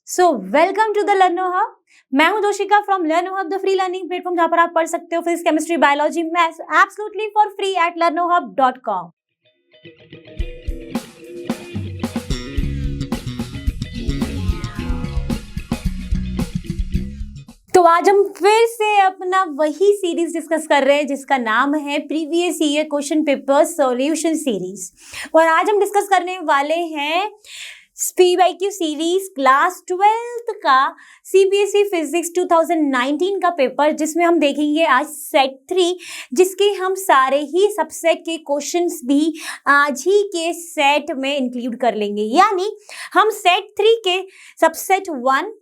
So welcome to the Learno Hub. मैं हूं Doshika from Learno Hub, the free learning platform जहां पर आप पढ़ सकते हो physics, chemistry, biology, maths absolutely for free at learnohub.com। तो आज हम फिर से अपना वही सीरीज डिस्कस कर रहे हैं जिसका नाम है previous year question paper solution series. और आज हम डिस्कस करने वाले हैं PYQ सीरीज क्लास 12th का CBSE फिजिक्स 2019 का पेपर, जिसमें हम देखेंगे आज सेट 3, जिसके हम सारे ही सबसेट के क्वेश्चंस भी आज ही के सेट में इंक्लूड कर लेंगे। यानी हम सेट 3 के सबसेट 1,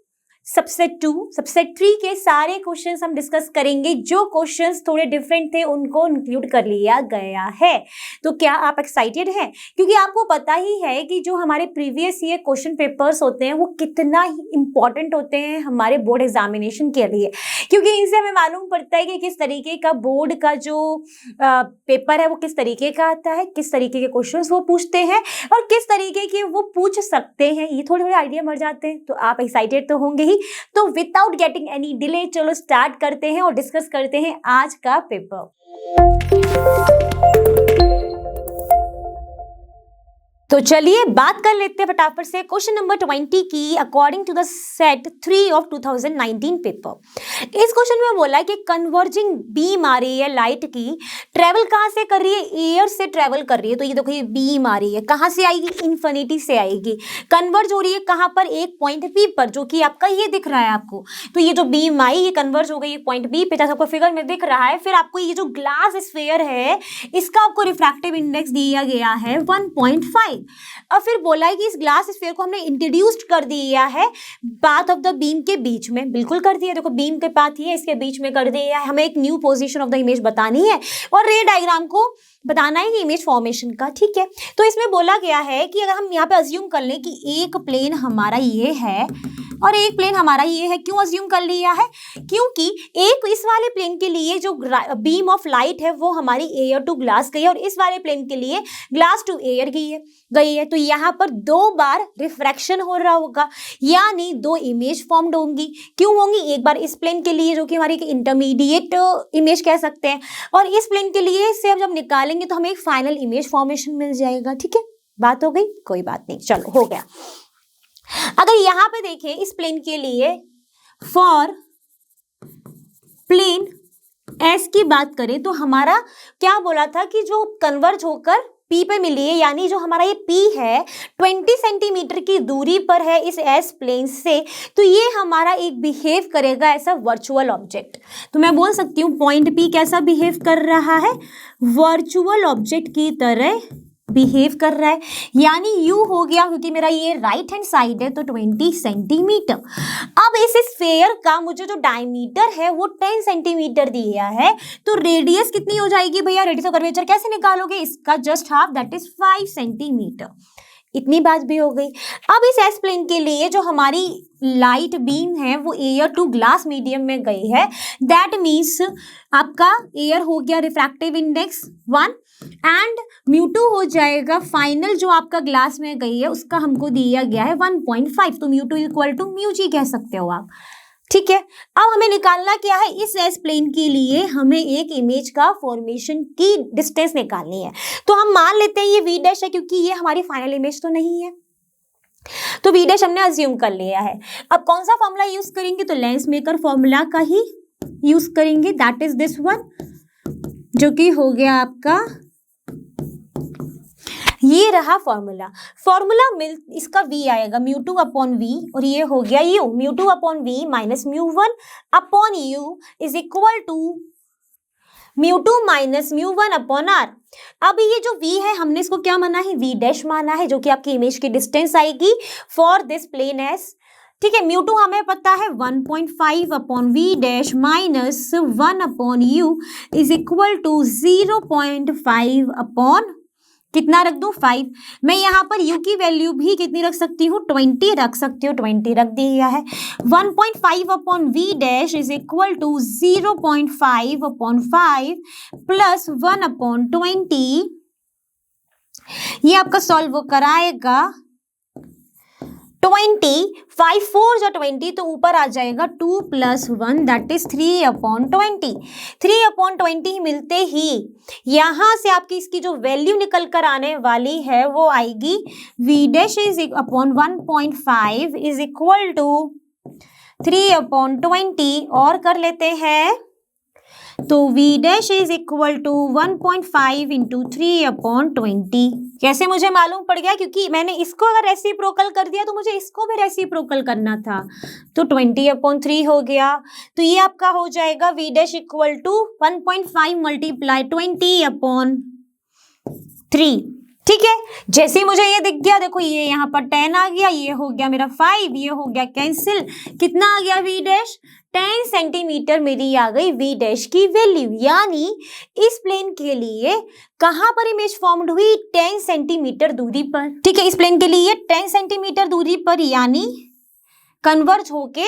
सबसेट 2, सबसेट 3 के सारे क्वेश्चंस हम डिस्कस करेंगे। जो क्वेश्चंस थोड़े डिफरेंट थे उनको इंक्लूड कर लिया गया है। तो क्या आप एक्साइटेड हैं? क्योंकि आपको पता ही है कि जो हमारे प्रीवियस ईयर क्वेश्चन पेपर्स होते हैं वो कितना ही इंपॉर्टेंट होते हैं हमारे बोर्ड एग्जामिनेशन के लिए, क्योंकि इनसे हमें मालूम पड़ता है कि किस तरीके का बोर्ड का जो पेपर है वो किस तरीके का आता है, किस तरीके के क्वेश्चंस वो पूछते हैं और किस तरीके के वो पूछ सकते हैं। ये थोड़े थोड़े आइडिया मिल जाते हैं। तो आप एक्साइटेड तो होंगे ही। तो विदाउट गेटिंग एनी डिले चलो स्टार्ट करते हैं और डिस्कस करते हैं आज का पेपर। तो चलिए बात कर लेते हैं फटाफट से क्वेश्चन नंबर 20 की according to the set 3 of 2019 paper. इस क्वेश्चन में बोला कि कन्वर्जिंग बीम आ रही है लाइट की, ट्रेवल कहाँ से कर रही है? एयर से ट्रेवल कर रही है। तो ये देखो, ये बीम आ रही है, कहाँ से आएगी? इन्फिनिटी से आएगी। कन्वर्ज हो रही है कहाँ पर? एक पॉइंट बी पर, जो कि आपका ये दिख रहा है आपको। तो ये जो बीम आई ये कन्वर्ज हो गई पॉइंट बी पे, जैसा आपको फिगर में दिख रहा है। फिर आपको ये जो ग्लास स्फीयर है इसका आपको रिफ्रैक्टिव इंडेक्स दिया गया है 1.5। और फिर बोला है कि इस ग्लास स्फीयर को हमने इंट्रोड्यूस्ड कर दिया है पाथ ऑफ द बीम के बीच में। बिल्कुल कर दिया, देखो बीम के पाथ ही है, इसके बीच में कर दिया है। हमें एक new position of the image बतानी है और रे डायग्राम को बताना है इमेज फॉर्मेशन का। ठीक है, तो इसमें बोला गया है कि अगर हम यहाँ पे अज्यूम कर लें कि एक प्लेन हमारा ये है और एक प्लेन हमारा ये है। क्यों अज्यूम कर लिया है? क्योंकि एक इस वाले प्लेन के लिए जो बीम ऑफ लाइट है वो हमारी एयर टू ग्लास गई है और इस वाले प्लेन के लिए ग्लास टू एयर गई है। तो यहाँ पर दो बार रिफ्रैक्शन हो रहा होगा, यानी दो इमेज फॉर्म्ड होंगी। क्यों होंगी? एक बार इस प्लेन के लिए जो कि हमारी इंटरमीडिएट इमेज कह सकते हैं, और इस प्लेन के लिए से हम जब निकालेंगे तो हमें एक फाइनल इमेज फॉर्मेशन मिल जाएगा। ठीक है, बात हो गई? कोई बात नहीं, चलो हो गया। अगर यहां पे देखें इस प्लेन के लिए फॉर प्लेन एस की बात करें तो हमारा क्या बोला था कि जो कन्वर्ज होकर पी पे मिली है, यानी जो हमारा ये पी है 20 सेंटीमीटर की दूरी पर है इस एस प्लेन से, तो ये हमारा एक बिहेव करेगा ऐसा वर्चुअल ऑब्जेक्ट। तो मैं बोल सकती हूँ पॉइंट पी कैसा बिहेव कर रहा है? वर्चुअल ऑब्जेक्ट की तरह बिहेव कर रहा है। यानी यू हो गया, क्योंकि मेरा ये राइट हैंड साइड है तो 20 सेंटीमीटर। अब इस स्फीयर का मुझे जो डायमीटर है वो 10 सेंटीमीटर दिया है, तो रेडियस कितनी हो जाएगी भैया? रेडियस ऑफ कर्वेचर कैसे निकालोगे? इसका just half, that is 5 centimetre. इतनी बात भी हो गई। अब इस एस प्लेन के लिए जो हमारी लाइट बीम है वो एयर टू ग्लास मीडियम में गई है, दैट मीन्स आपका एयर हो गया रिफ्रैक्टिव इंडेक्स 1 एंड म्यू2 हो जाएगा फाइनल जो आपका ग्लास में गई है उसका हमको दिया गया है 1.5। तो म्यू2 इक्वल टू म्यू जी कह सकते हो आप। ठीक है, अब हमें निकालना क्या है? इस एस प्लेन के लिए हमें एक इमेज का फॉर्मेशन की डिस्टेंस निकालनी है। तो हम मान लेते हैं ये वी डैश है, क्योंकि ये हमारी फाइनल इमेज तो नहीं है, तो वी डैश हमने अज्यूम कर लिया है। अब कौन सा फॉर्मूला यूज करेंगे? तो लेंस मेकर फॉर्मूला का ही यूज करेंगे, दैट इज दिस वन, जो कि हो गया आपका ये रहा फॉर्मूला मिल इसका v आएगा म्यू2 अपॉन वी, और ये हो गया यू, म्यू2 अपॉन वी माइनस म्यू1 upon u is equal to म्यू2 माइनस म्यू1 अपॉन आर। अब ये जो v है हमने इसको क्या माना है? v डैश माना है, जो कि आपकी इमेज की डिस्टेंस आएगी फॉर दिस प्लेन एस। ठीक है, म्यू2 हमें पता है 1.5 upon v dash minus 1 upon u is equal to 0.5 upon कितना रख दूं? 5। मैं यहाँ पर u की वैल्यू भी कितनी रख सकती हूँ? 20 रख सकती हूँ, 20 रख दिया है। 1.5 upon v dash is equal to 0.5 upon 5 plus 1 upon 20। ये आपका सॉल्व कराएगा 20, 5 4 जो 20, तो ऊपर आ जाएगा 2 + 1 दैट इज 3/20। 3/20 मिलते ही यहाँ से आपकी इसकी जो वैल्यू निकल कर आने वाली है वो आएगी v dash is upon 1.5 is equal to 3/20 और कर लेते हैं तो v dash is equal to 1.5 into 3/20। कैसे मुझे मालूम पड़ गया? क्योंकि मैंने इसको अगर रेसिप्रोकल कर दिया तो मुझे इसको भी रेसिप्रोकल करना था, तो 20/3 हो गया। तो ये आपका हो जाएगा v dash equal to 1.5 multiply 20/3। ठीक है, जैसे ही मुझे ये दिख गया, देखो ये यहाँ पर 10 आ गया, ये हो गया मेरा 5, ये हो गया कैंसिल। कितना आ गया v डैश? 10 सेंटीमीटर मेरी आ गई v डैश की वैल्यू। यानी इस प्लेन के लिए कहां पर इमेज फॉर्म्ड हुई? 10 सेंटीमीटर दूरी पर। ठीक है, इस प्लेन के लिए 10 सेंटीमीटर दूरी पर, यानी कन्वर्ज होके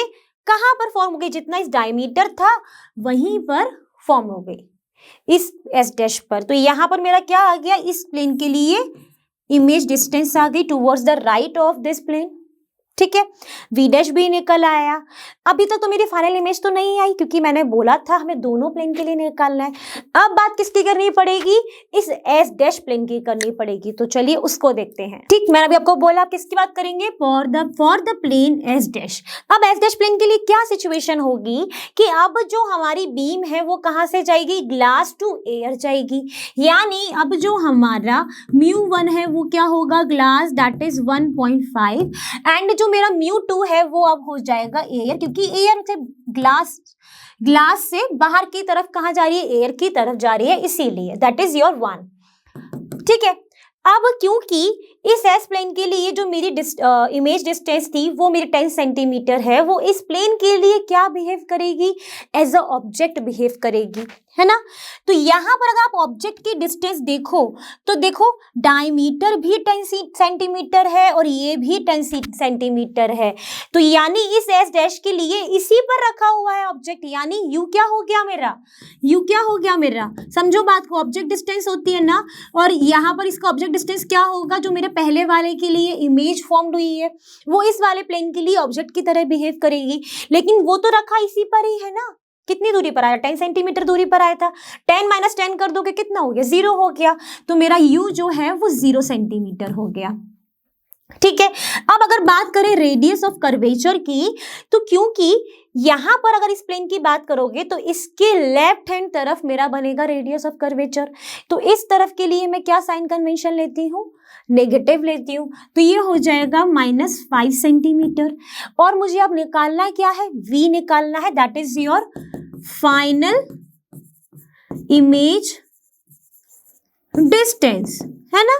कहां पर फॉर्म हो गई? जितना इस डायमीटर था वहीं पर फॉर्म हो गई, इस एस डैश पर। तो यहाँ पर मेरा क्या आ गया? इस प्लेन के लिए इमेज डिस्टेंस आ गई towards the right of this plane. ठीक है, v डैश भी निकल आया। अभी तक तो मेरी फाइनल इमेज तो नहीं आई, क्योंकि मैंने बोला था हमें दोनों प्लेन के लिए निकालना है। अब बात किसकी करनी पड़ेगी? इस एस डैश प्लेन की करनी पड़ेगी। तो चलिए उसको देखते हैं। ठीक, मैंने अभी आपको बोला आप किसकी बात करेंगे? For the plane S dash. अब एस डैश प्लेन के लिए क्या सिचुएशन होगी कि अब जो हमारी बीम है वो कहाँ से जाएगी? ग्लास टू एयर जाएगी। यानी अब जो हमारा μ1 है वो क्या होगा? ग्लास, दैट इज 1.5, एंड जो मेरा μ2 है वो अब हो जाएगा एयर, क्योंकि एयर से ग्लास से बाहर की तरफ कहाँ जा रही है? एयर की तरफ जा रही है, इसीलिए दैट इज योर 1। ठीक है, अब क्योंकि इस एस प्लेन के लिए जो मेरी इमेज डिस्टेंस थी वो मेरी 10 सेंटीमीटर है, वो इस प्लेन के लिए क्या बिहेव करेगी? एज अ ऑब्जेक्ट बिहेव करेगी, है ना। तो यहाँ पर अगर आप ऑब्जेक्ट की डिस्टेंस देखो तो देखो डायमीटर भी 10 सेंटीमीटर है और ये भी 10 सेंटीमीटर है। तो यानी इस एस डैश के लिए इसी पर रखा हुआ है ऑब्जेक्ट, यानी यू क्या हो गया मेरा? यू क्या हो गया मेरा? समझो बात को, ऑब्जेक्ट डिस्टेंस होती है ना, और यहाँ पर इसका ऑब्जेक्ट डिस्टेंस क्या होगा? जो मेरे पहले वाले के लिए इमेज फॉर्म्ड हुई है वो इस वाले प्लेन के लिए ऑब्जेक्ट की तरह बिहेव करेगी, लेकिन वो तो रखा इसी पर ही है ना। कितनी दूरी पर आया? 10 सेंटीमीटर दूरी पर आया था। 10 - 10 कर दोगे कितना हो गया? 0 हो गया। तो मेरा u जो है वो 0 सेंटीमीटर हो गया। ठीक है, अब अगर बात करें रेडियस ऑफ कर्वेचर की, तो क्योंकि यहां पर अगर इस प्लेन की बात करोगे तो इसके लेफ्ट हैंड तरफ मेरा बनेगा रेडियस ऑफ कर्वेचर, तो इस तरफ के लिए मैं क्या साइन कन्वेंशन लेती हूँ? नेगेटिव लेती हूँ। तो ये हो जाएगा -5 सेंटीमीटर। और मुझे अब निकालना क्या है? v निकालना है, that is your final image distance, है ना,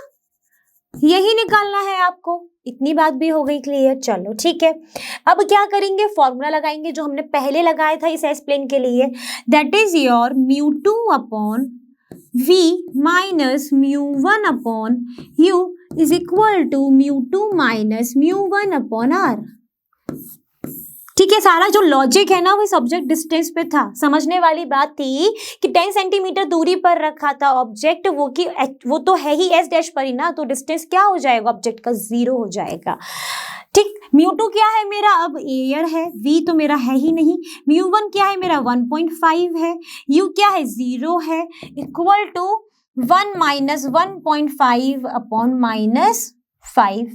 यही निकालना है आपको। इतनी बात भी हो गई क्लियर। चलो ठीक है, अब क्या करेंगे? फॉर्मूला लगाएंगे जो हमने पहले लगाया था इस एस प्लेन के लिए, that is your μ2/v minus μ1/u is equal to μ2 minus μ1/r। ठीक है, सारा जो लॉजिक है ना वो सब्जेक्ट डिस्टेंस पे था। समझने वाली बात थी कि 10 सेंटीमीटर दूरी पर रखा था ऑब्जेक्ट, वो तो है ही एस डैश पर ही ना, तो डिस्टेंस क्या हो जाएगा ऑब्जेक्ट का? 0 हो जाएगा। ठीक, μ2 क्या है मेरा? अब एयर है, v तो मेरा है ही नहीं। μ1 क्या है मेरा? 1.5 है। u क्या है? 0 है, इक्वल टू 1 माइनस 1.5 अपॉन -5।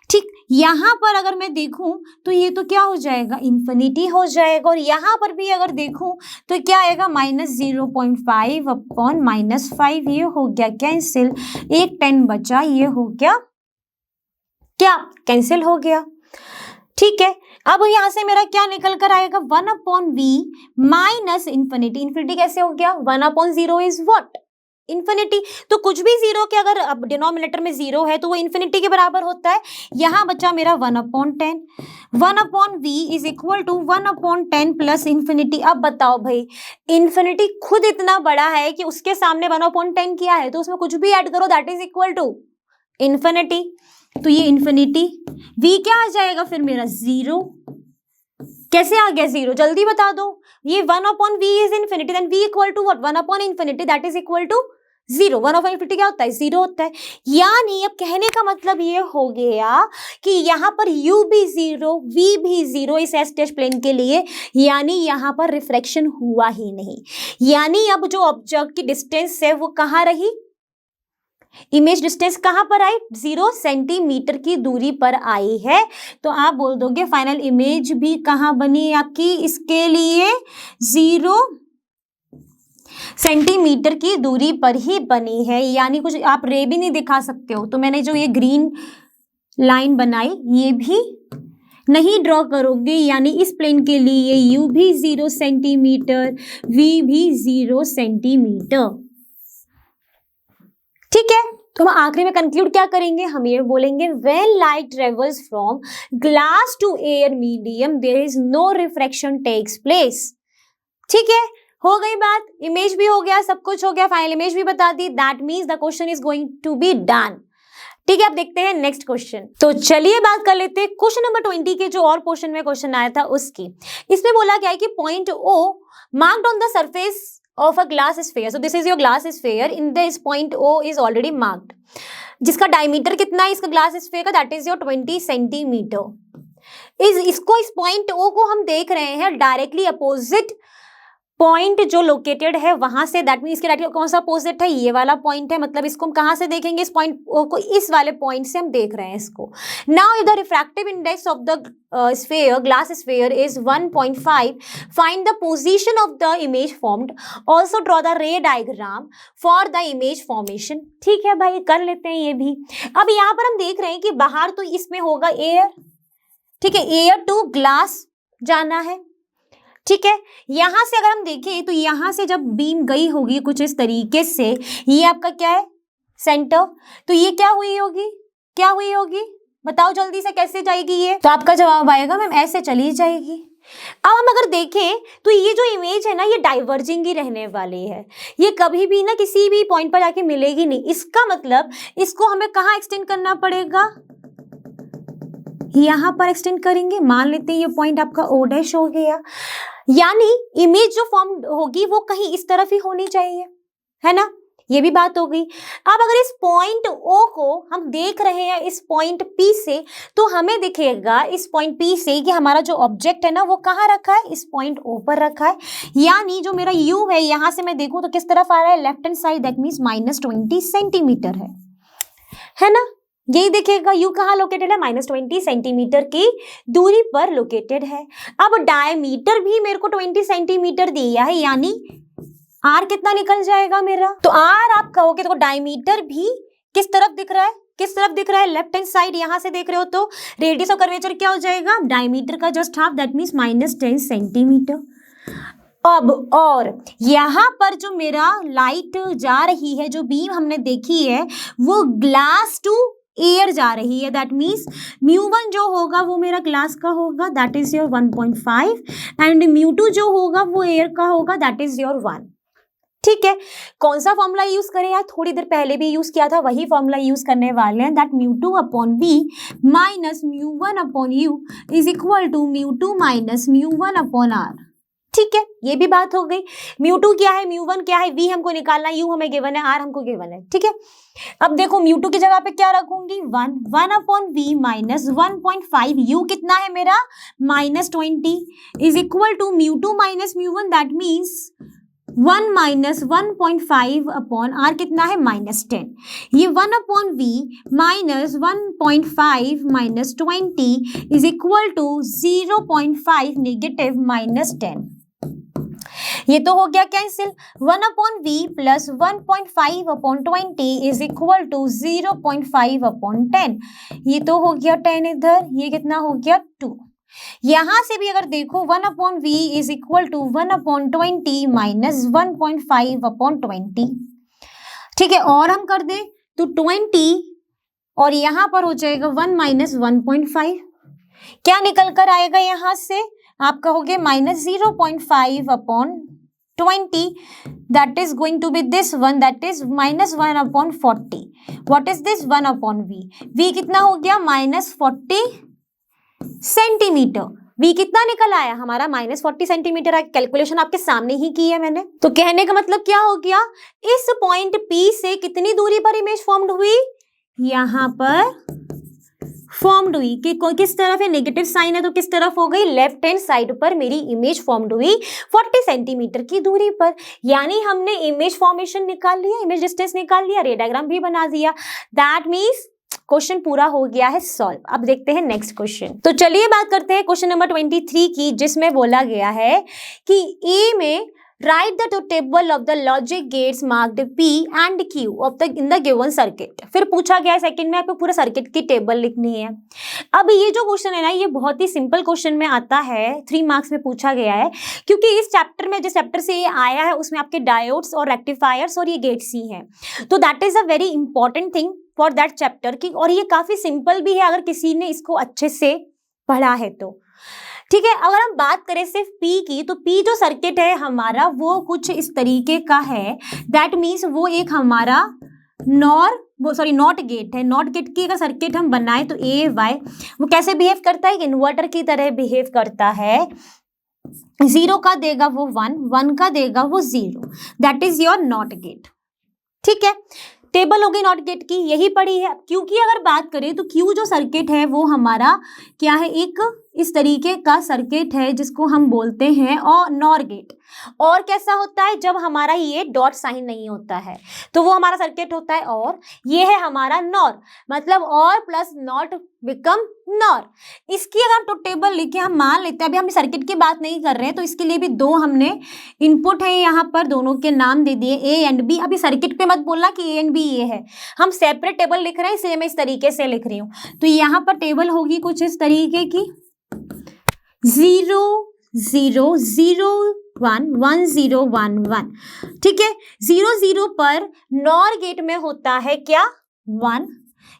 ठीक, यहाँ पर अगर मैं देखूं तो ये तो क्या हो जाएगा? इन्फिनिटी हो जाएगा। और यहाँ पर भी अगर देखूं तो क्या आएगा? -0.5 अपॉन -5। ये हो गया कैंसिल, एक 10 बचा, ये हो गया क्या? कैंसिल हो गया। ठीक है, अब यहाँ से मेरा क्या निकल कर आएगा? 1/v minus infinity. इन्फिनिटी कैसे हो गया? 1/0 इज व्हाट? इन्फिनिटी। तो कुछ भी 0 के अगर अब डिनोमिनेटर में 0 है तो वो इन्फिनिटी के बराबर होता है। यहाँ बचा मेरा 1/10। 1/v is equal to 1/10 plus infinity. अब बताओ भाई, इन्फिनिटी खुद इतना बड़ा है कि उसके सामने 1/10 किया है, तो उसमें कुछ भी ऐड करो that is equal to infinity. तो ये इन्फिनिटी, v क्या आ जाएगा फिर मेरा? 0। कैसे आ गया 0? जल्दी बता दो। ये 1/v is infinity, then v equal to what? 1/infinity, that is equal to zero. 1/50 क्या होता है? जीरो होता है। यानी अब कहने का मतलब ये हो गया कि यहाँ पर u भी जीरो, v भी जीरो इस एस डैश प्लेन के लिए, यानी यहाँ पर रिफ्रैक्शन हुआ ही नहीं। यानी अब जो ऑब्जेक्ट की डिस्टेंस है वो कहाँ रही? इमेज डिस्टेंस कहाँ पर आई? 0 सेंटीमीटर की दूरी पर आई है। तो आप बोल दोगे फाइनल इमेज भी कहाँ बनी आपकी इसके लिए? 0 सेंटीमीटर की दूरी पर ही बनी है। यानी कुछ आप रे भी नहीं दिखा सकते हो। तो मैंने जो ये ग्रीन लाइन बनाई ये भी नहीं ड्रॉ करोगे, यानी इस प्लेन के लिए u भी 0 सेंटीमीटर, v भी 0 सेंटीमीटर। ठीक है, तो हम आखिरी में कंक्लूड क्या करेंगे? हम ये बोलेंगे when light travels from glass to air medium there is no refraction takes place. ठीक है, हो गई बात, इमेज भी हो गया, सब कुछ हो गया, फाइनल इमेज भी बता दी। That means the question is going to be done. ठीक है, अब देखते हैं नेक्स्ट क्वेश्चन। तो चलिए बात कर लेते हैं क्वेश्चन नंबर 20 के जो और पोर्शन में क्वेश्चन आया था उसकी। इसमें बोला गया है कि point O marked on the surface of a glass sphere. So this is your glass sphere. In this point O is already marked. जिसका डायमीटर कितना है इसका ग्लास स्फीयर का? That is your 20 centimetre. इसको इस पॉइंट O को हम देख रहे हैं डायरेक्टली अपोजिट पॉइंट जो लोकेटेड है वहां से। दैट मीन इसके डायरेक्टली कौन सा अपोजिट है? ये वाला पॉइंट है। मतलब इसको हम कहां से देखेंगे? इस पॉइंट O को इस वाले पॉइंट से हम देख रहे हैं इसको। Now the refractive index of the sphere, glass sphere is 1.5. Find the position of the image formed. Also draw the ray diagram for the image formation. ठीक है भाई, कर लेते हैं ये भी। अब यहाँ पर हम देख रहे हैं कि बाहर तो इसमें होगा एयर। ठीक है, एयर टू ग्लास जाना है। ठीक है, यहां से अगर हम देखें तो यहां से जब बीम गई होगी कुछ इस तरीके से, ये आपका क्या है? सेंटर। तो ये क्या हुई होगी? क्या हुई होगी? बताओ जल्दी से, कैसे जाएगी ये? तो आपका जवाब आएगा मैम ऐसे चली जाएगी। अब हम अगर देखें तो ये जो इमेज है ना ये डाइवर्जिंग ही रहने वाली है। ये कभी भी ना किसी भी पॉइंट पर जाके मिलेगी नहीं। इसका मतलब इसको हमें कहाँ एक्सटेंड करना पड़ेगा? यहां पर एक्सटेंड करेंगे। मान लेते हैं ये पॉइंट आपका O डैश हो गया। यानी इमेज जो फॉर्म होगी वो कहीं इस तरफ ही होनी चाहिए, है ना? ये भी बात हो गई। अब अगर इस पॉइंट O को हम देख रहे हैं इस पॉइंट P से, तो हमें दिखेगा इस पॉइंट P से कि हमारा जो ऑब्जेक्ट है ना वो कहाँ रखा है? इस पॉइंट O पर रखा है। यानी जो मेरा U है यहां से मैं देखूं तो किस तरफ आ रहा है? Left hand side. That means -20 centimetre है ना? यही देखिएगा U कहाँ लोकेटेड है? -20 सेंटीमीटर की दूरी पर लोकेटेड है। अब डायमीटर भी मेरे को 20 सेंटीमीटर दिया है, यानी R कितना निकल जाएगा मेरा? तो R आप कहोगे तो डायमीटर भी किस तरफ दिख रहा है? किस तरफ दिख रहा है? Left hand side. यहां से देख रहे हो तो रेडियस ऑफ कर्वेचर क्या हो जाएगा? डायमीटर का just half. That means -10 centimetre. अब और यहाँ पर जो मेरा लाइट जा रही है, जो बीम हमने देखी है वो ग्लास टू एयर जा रही है। दैट मीन्स μ1 जो होगा वो मेरा ग्लास का होगा, दैट इज योर 1.5, एंड μ2 जो होगा वो एयर का होगा, दैट इज योर 1। ठीक है, कौन सा फॉर्मूला यूज करें यार? थोड़ी देर पहले भी यूज किया था, वही फॉर्मूला यूज करने वाले हैं। That μ2 upon v minus μ1 upon u is equal to μ2 minus μ1 upon r। ठीक है, ये भी बात हो गई। μ2 क्या है, μ1 क्या है, v हमको निकालना है, u हमें गिवन है, r हमको गिवन है। ठीक है, अब देखो μ2 की जगह पे क्या रखूंगी? 1 अपॉन v माइनस 1.5, u कितना है मेरा? -20 is equal to μ2 minus μ1। That means 1 minus 1.5 upon r कितना है? -10। ये 1 upon v minus 1.5 minus 20 is equal to 0.5 negative -10। ये तो हो गया cancel. 1 upon v plus 1.5 upon 20 is equal to 0.5 upon 10। ये तो हो गया 10 इधर, ये कितना हो गया 2। यहां से भी अगर देखो 1 upon v is equal to 1 upon 20 minus 1.5 upon 20। ठीक है, और हम कर दे तो 20 और यहां पर हो जाएगा 1 माइनस 1.5। क्या निकल कर आएगा यहां से? आप कहोगे -0.5 upon 20, that is going to be this one, that is -1 upon 40. What is this? 1 upon v. v कितना हो गया? -40 सेंटीमीटर। बी कितना निकल आया हमारा -40 सेंटीमीटर। कैलकुलेशन आपके सामने ही की है मैंने। तो कहने का मतलब क्या हो गया, इस पॉइंट पी से कितनी दूरी पर इमेज फॉर्म्ड हुई, यहां पर फॉर्म्ड हुई। कि किस तरफ है, नेगेटिव साइन है तो किस तरफ हो गई, लेफ्ट हैंड साइड पर मेरी इमेज फॉर्म्ड हुई 40 सेंटीमीटर की दूरी पर। यानी हमने इमेज फॉर्मेशन निकाल लिया, इमेज डिस्टेंस निकाल लिया, रे डायग्राम भी बना दिया। दैट मीन्स क्वेश्चन पूरा हो गया है सॉल्व। अब देखते हैं नेक्स्ट क्वेश्चन। तो चलिए बात करते हैं क्वेश्चन नंबर 23 की, जिसमें बोला गया है कि ए में right the table of the logic gates marked P and Q of the in the given circuit. फिर पूछा गया है सेकंड में आपको पूरा सर्किट की टेबल लिखनी है। अब ये जो क्वेश्चन है ना, ये बहुत ही सिंपल क्वेश्चन में आता है, 3 मार्क्स में पूछा गया है, क्योंकि इस चैप्टर में, जिस चैप्टर से ये आया है, उसमें आपके डायोड्स और रेक्टिफायर्स और ये गेट्स ही हैं। तो that is a very important thing for that chapter की, और ये काफी सिंपल भी है अगर किसी ने इसको अच्छे से पढ़ा है तो। ठीक है, अगर हम बात करें सिर्फ P की, तो P जो सर्किट है हमारा वो कुछ इस तरीके का है। दैट मीन्स वो एक हमारा नॉट गेट है। नॉट गेट की अगर सर्किट हम बनाए तो ए वाई वो कैसे बिहेव करता है, इन्वर्टर की तरह बिहेव करता है। 0 का देगा वो 1, 1 का देगा वो 0। That is your not gate. ठीक है, टेबल हो गई नॉट गेट की, यही पड़ी है। क्योंकि अगर बात करें तो क्यू जो सर्किट है वो हमारा क्या है, एक इस तरीके का सर्किट है जिसको हम बोलते हैं और नॉर गेट। और कैसा होता है, जब हमारा ये डॉट साइन नहीं होता है तो वो हमारा सर्किट होता है। और ये है हमारा नॉर, मतलब और प्लस नॉट बिकम नॉर। इसकी अगर हम तो टेबल लिखे हम मान लेते हैं, अभी हम सर्किट की बात नहीं कर रहे हैं, तो इसके लिए भी 2 हमने इनपुट है, यहाँ पर दोनों के नाम दे दिए ए एंड बी। अभी सर्किट पे मत बोलना कि ए एंड बी ये है, हम सेपरेट टेबल लिख रहे हैं, इसलिए मैं इस तरीके से लिख रही हूँ। तो यहाँ पर टेबल होगी कुछ इस तरीके की, 0 0 0 1 1 0 1 1। ठीक है, 0 0 पर नॉर गेट में होता है क्या, 1,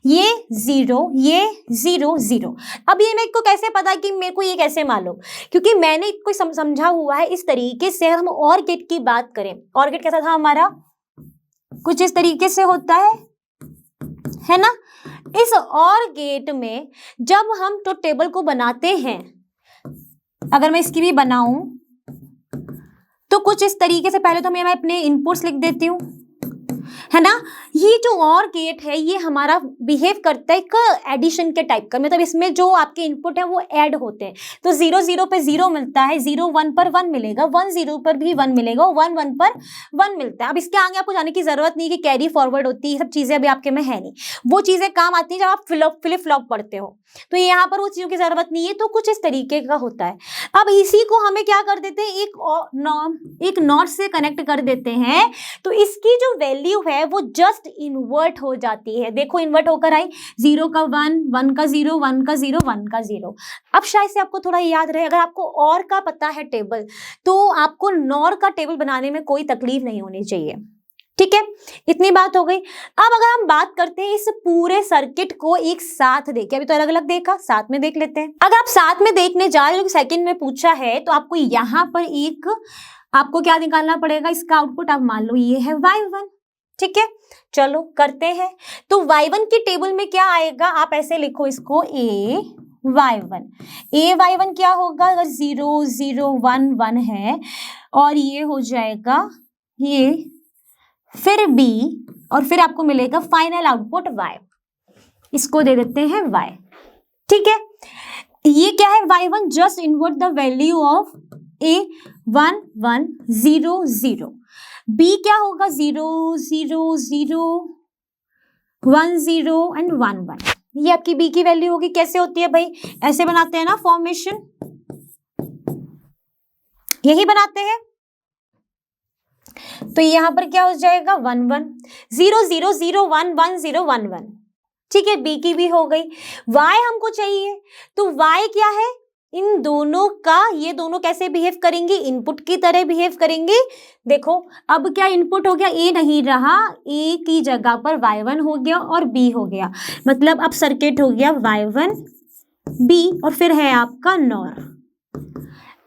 ये 0, ये 0 0। अब ये मेरे को कैसे पता कि मेरे को ये कैसे मालूम, क्योंकि मैंने इसको समझा हुआ है इस तरीके से। हम और गेट की बात करें, और गेट कैसा था हमारा, कुछ इस तरीके से होता है ना। इस और गेट में जब हम तो टेबल को बनाते हैं, अगर मैं इसकी भी बनाऊं तो कुछ इस तरीके से, पहले तो मैं अपने इनपुट्स लिख देती हूँ, है ना। ये जो और गेट है ये हमारा बिहेव करता है एक एडिशन के टाइप का, मतलब इसमें जो आपके इनपुट है वो ऐड होते हैं। तो 0 0 पे 0 मिलता है, 0 1 पर 1 मिलेगा, 1 0 पर भी 1 मिलेगा, 1 1 पर 1 मिलता है। अब इसके आगे आपको जाने की जरूरत नहीं कि कैरी फॉरवर्ड होती है, सब चीजें अभी आपके में है नहीं। वो चीजें काम आती है जब आप फ्लिप फ्लॉप पढ़ते हो, तो यहाँ पर वो चीजों की जरूरत नहीं है। तो कुछ इस तरीके का होता है। अब इसी को हमें क्या कर देते हैं, एक नॉट से कनेक्ट कर देते हैं, तो इसकी जो वैल्यू है वो जस्ट इन्वर्ट हो जाती है। देखो इन्वर्ट होकर आई, 0 का 1, 1 का 0, 1 का 0, 1 का 0। अब शायद से आपको थोड़ा याद रहे, अगर आपको और का पता है टेबल, तो आपको नॉर का टेबल बनाने में कोई तकलीफ नहीं होनी चाहिए। ठीक है, इतनी बात हो गई। अब अगर हम बात करते हैं इस पूरे सर्किट को एक साथ देखें, अभी तो अलग अलग देखा, साथ में देख लेते हैं। अगर आप साथ में देखने जा रहे हो, सेकंड में पूछा है, तो आपको यहाँ पर एक आपको क्या निकालना पड़ेगा, इसका आउटपुट आप मान लो ये है y1। ठीक है, चलो करते हैं। तो y1 की टेबल में क्या आएगा, आप ऐसे लिखो इसको, a y1 क्या होगा, अगर 0 0 1 1 है, और ये हो जाएगा ये, फिर b, और फिर आपको मिलेगा फाइनल आउटपुट y। इसको दे देते हैं y। ठीक है, ये क्या है, y1 just invert the value of a 1 1 0 0। b क्या होगा, 0 0 0 1 0 एंड 1 1। ये आपकी b की वैल्यू होगी। कैसे होती है भाई, ऐसे बनाते हैं ना फॉर्मेशन, यही बनाते हैं। तो यहाँ पर क्या हो जाएगा, 1 1 0 0 0 1 1 0 1 1। ठीक है, बी की भी हो गई। y हमको चाहिए, तो y क्या है, इन दोनों का, ये दोनों कैसे बिहेव करेंगे, इनपुट की तरह बिहेव करेंगे। देखो अब क्या इनपुट हो गया, a नहीं रहा, a की जगह पर y1 हो गया और b हो गया, मतलब अब सर्किट हो गया y1 b, और फिर है आपका नॉर।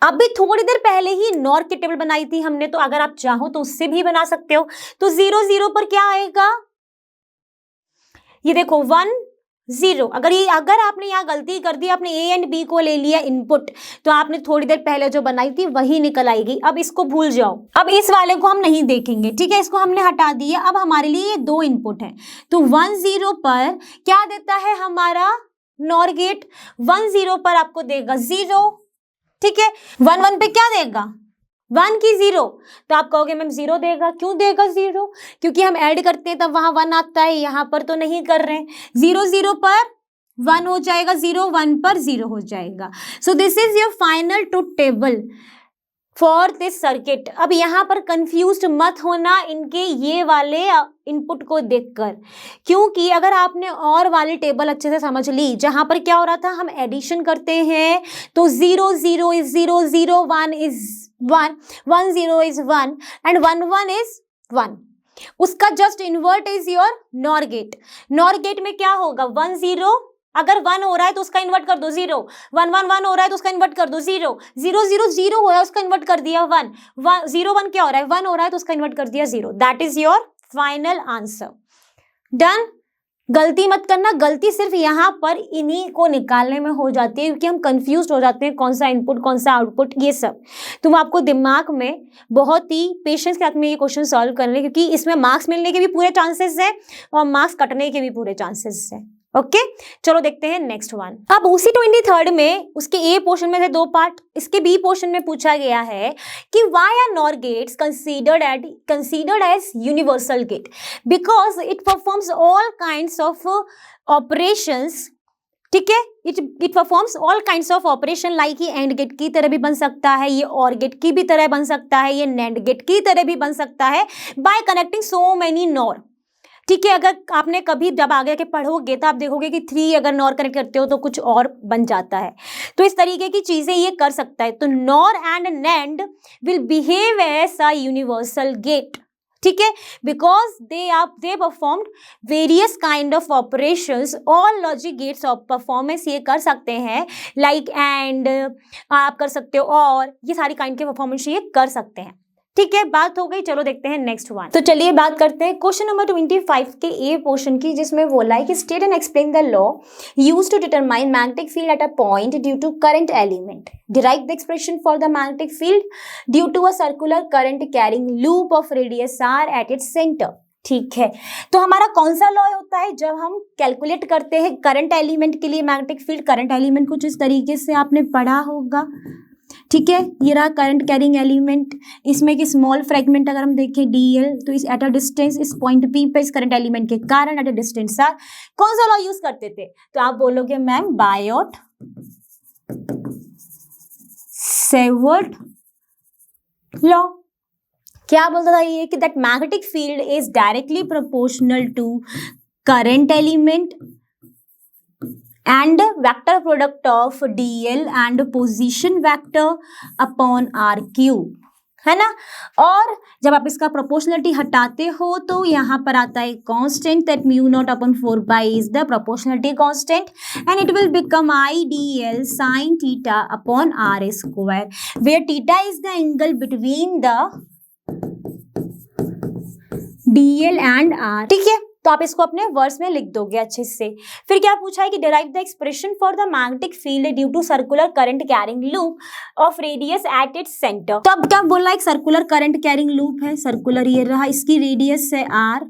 अभी थोड़ी देर पहले ही नॉर की टेबल बनाई थी हमने, तो अगर आप चाहो तो उससे भी बना सकते हो। तो 0 0 पर क्या आएगा, ये देखो 1 जीरो। अगर आपने यहाँ गलती कर दी, आपने ए एंड बी को ले लिया इनपुट, तो आपने थोड़ी देर पहले जो बनाई थी वही निकल आएगी। अब इसको भूल जाओ, अब इस वाले को हम नहीं देखेंगे, ठीक है, इसको हमने हटा दिया। अब हमारे लिए ये दो इनपुट है, तो 1 0 पर क्या देता है हमारा नॉर गेट? 1 0 पर आपको देगा 0, ठीक है। 1 1 पे क्या देगा? 1 की 0। तो आप कहोगे मैम 0 देगा, क्यों देगा 0? क्योंकि हम ऐड करते हैं तब वहां 1 आता है, यहाँ पर तो नहीं कर रहे हैं। 0 0 पर 1 हो जाएगा, 0 1 पर 0 हो जाएगा। So this is your final truth table for this circuit. अब यहाँ पर कंफ्यूज्ड मत होना इनके ये वाले इनपुट को देखकर, क्योंकि अगर आपने और वाली टेबल अच्छे से समझ ली, जहां पर क्या हो रहा था, हम एडिशन करते हैं तो 0 0 is 0, 0 1 is 1, 1 0 is 1 and 1 1 is 1। उसका just invert is your NOR gate. NOR gate में क्या होगा? 1 0, अगर 1 हो रहा है तो उसका इन्वर्ट कर दो 0, 1 1 1 हो रहा है तो उसका इन्वर्ट कर दो 0, 0 0 0 हो रहा है उसका इन्वर्ट कर दिया 1, 0 1 क्या हो रहा है? 1 हो रहा है तो उसका इन्वर्ट कर दिया 0। That is your final answer. Done. गलती मत करना, गलती सिर्फ यहाँ पर इन्हीं को निकालने में हो जाती है, क्योंकि हम कंफ्यूज हो जाते हैं कौन सा इनपुट कौन सा आउटपुट, ये सब। तुम आपको दिमाग में बहुत ही पेशेंस के साथ में ये क्वेश्चन सॉल्व करने, क्योंकि इसमें मार्क्स मिलने के भी पूरे चांसेस है और मार्क्स कटने के भी पूरे चांसेस है। ओके, चलो देखते हैं नेक्स्ट वन। अब उसी 23rd में उसके ए पोर्शन में थे 2 पार्ट, इसके बी पोर्शन में पूछा गया है कि why are NOR gates considered as universal gate? Because it performs all kinds of operations, ठीक है, it performs all kinds of operation, like ये एंड गेट की तरह भी बन सकता है, ये और गेट की भी तरह बन सकता है, ये नैंड गेट की तरह भी बन सकता है, bye connecting so many nor. ठीक है, अगर आपने कभी जब आगे के पढ़ोगे तो आप देखोगे कि 3 अगर नॉर कनेक्ट करते हो तो कुछ और बन जाता है, तो इस तरीके की चीजें ये कर सकता है। तो NOR and NAND will behave as a universal gate, ठीक है, because they performed various kind of operations. All logic gates of performance ये कर सकते हैं, लाइक एंड आप कर सकते हो, और ये सारी काइंड के परफॉर्मेंस ये कर सकते हैं। ठीक है, बात हो गई। चलो देखते हैं नेक्स्ट वन। तो चलिए बात करते हैं क्वेश्चन नंबर 25 के ए पोर्शन की, जिसमें बोला है कि state and explain the law used to determine magnetic field at a point due to current element. Derive the expression for the magnetic field due to a circular current carrying loop of radius r at its centre. ठीक है, तो हमारा कौन सा law होता है जब हम कैलकुलेट करते हैं करंट एलिमेंट के लिए मैग्नेटिक फील्ड? करंट एलिमेंट कुछ इस तरीके से आपने पढ़ा होगा, ठीक है, ये रहा करंट कैरिंग एलिमेंट। इसमें कि स्मॉल फ्रेगमेंट अगर हम देखें dl, तो इस एट अ डिस्टेंस इस पॉइंट P पे इस करंट एलिमेंट के कारण एट अ डिस्टेंस r, कौन सा लॉ यूज करते थे? तो आप बोलोगे मैम बायोट सेवर्ट लॉ। क्या बोलता था ये कि that magnetic field is directly proportional to current element and vector product of dl and position vector upon r cube, है ना। और जब आप इसका प्रोपोर्शनलिटी हटाते हो तो यहाँ पर आता है constant, that mu not upon 4 pi is the proportionality constant and it will become I D L sine theta upon R square, where theta is the angle between the D L and R. ठीक है, तो आप इसको अपने words में लिख दोगे अच्छे से। फिर क्या पूछा है कि derive the expression for the magnetic field due to circular current carrying loop of radius at its centre. तो अब क्या बोला, एक सर्कुलर करंट कैरिंग लूप है, सर्कुलर ये रहा, इसकी रेडियस है r,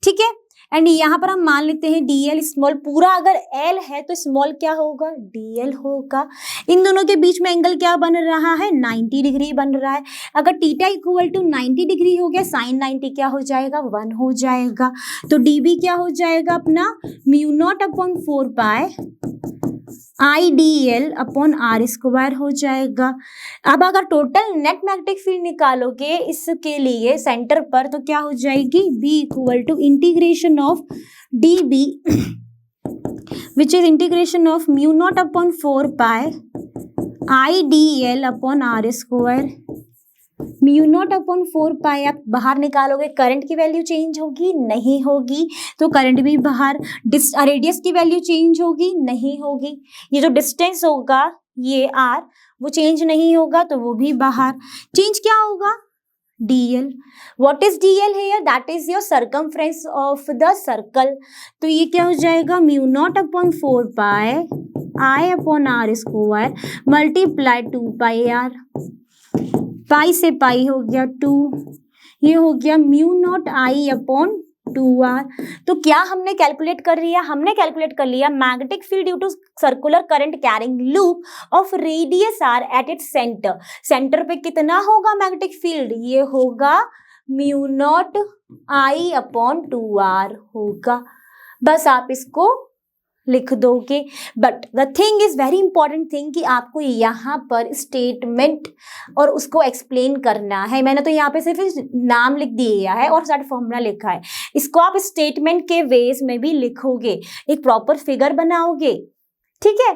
ठीक है, एंड यहाँ पर हम मान लेते हैं dl स्मॉल, पूरा अगर l है तो स्मॉल क्या होगा, dl होगा। इन दोनों के बीच में एंगल क्या बन रहा है, 90 डिग्री बन रहा है। अगर थीटा इक्वल टू 90 डिग्री हो गया, साइन 90 क्या हो जाएगा, 1 हो जाएगा। तो db क्या हो जाएगा अपना, mu not upon 4 pi I D L upon R square हो जाएगा। अब अगर टोटल नेट मैग्नेटिक फील्ड निकालोगे इसके लिए सेंटर पर, तो क्या हो जाएगी, b equal to integration of D B which is integration of mu not upon 4 pi I D L upon R square. Mu not upon 4 pi आप बाहर निकालोगे, करंट की वैल्यू चेंज होगी, नहीं होगी, तो करंट भी बाहर। रेडियस की वैल्यू चेंज होगी, नहीं होगी। ये जो डिस्टेंस होगा ये r, वो चेंज नहीं होगा, तो वो भी बाहर। चेंज क्या होगा, dl. What is dl here? That is your circumference of the circle. तो ये क्या हो जाएगा, mu not upon 4 pi I upon R square multiply 2 pi R, pi से पाई हो गया 2, ये हो गया mu not I upon 2r. तो क्या हमने कैलकुलेट कर लिया, हमने कैलकुलेट कर लिया magnetic field due to circular current carrying loop of radius r at its centre. Centre पे कितना होगा मैग्नेटिक फील्ड, ये होगा mu not I upon 2r होगा. बस आप इसको लिख दोगे. But the thing is very important thing कि आपको यहाँ पर स्टेटमेंट और उसको एक्सप्लेन करना है. मैंने तो यहाँ पे सिर्फ नाम लिख दिया है और सारा फॉर्मूला लिखा है. इसको आप स्टेटमेंट के वेज में भी लिखोगे, एक प्रॉपर फिगर बनाओगे. ठीक है,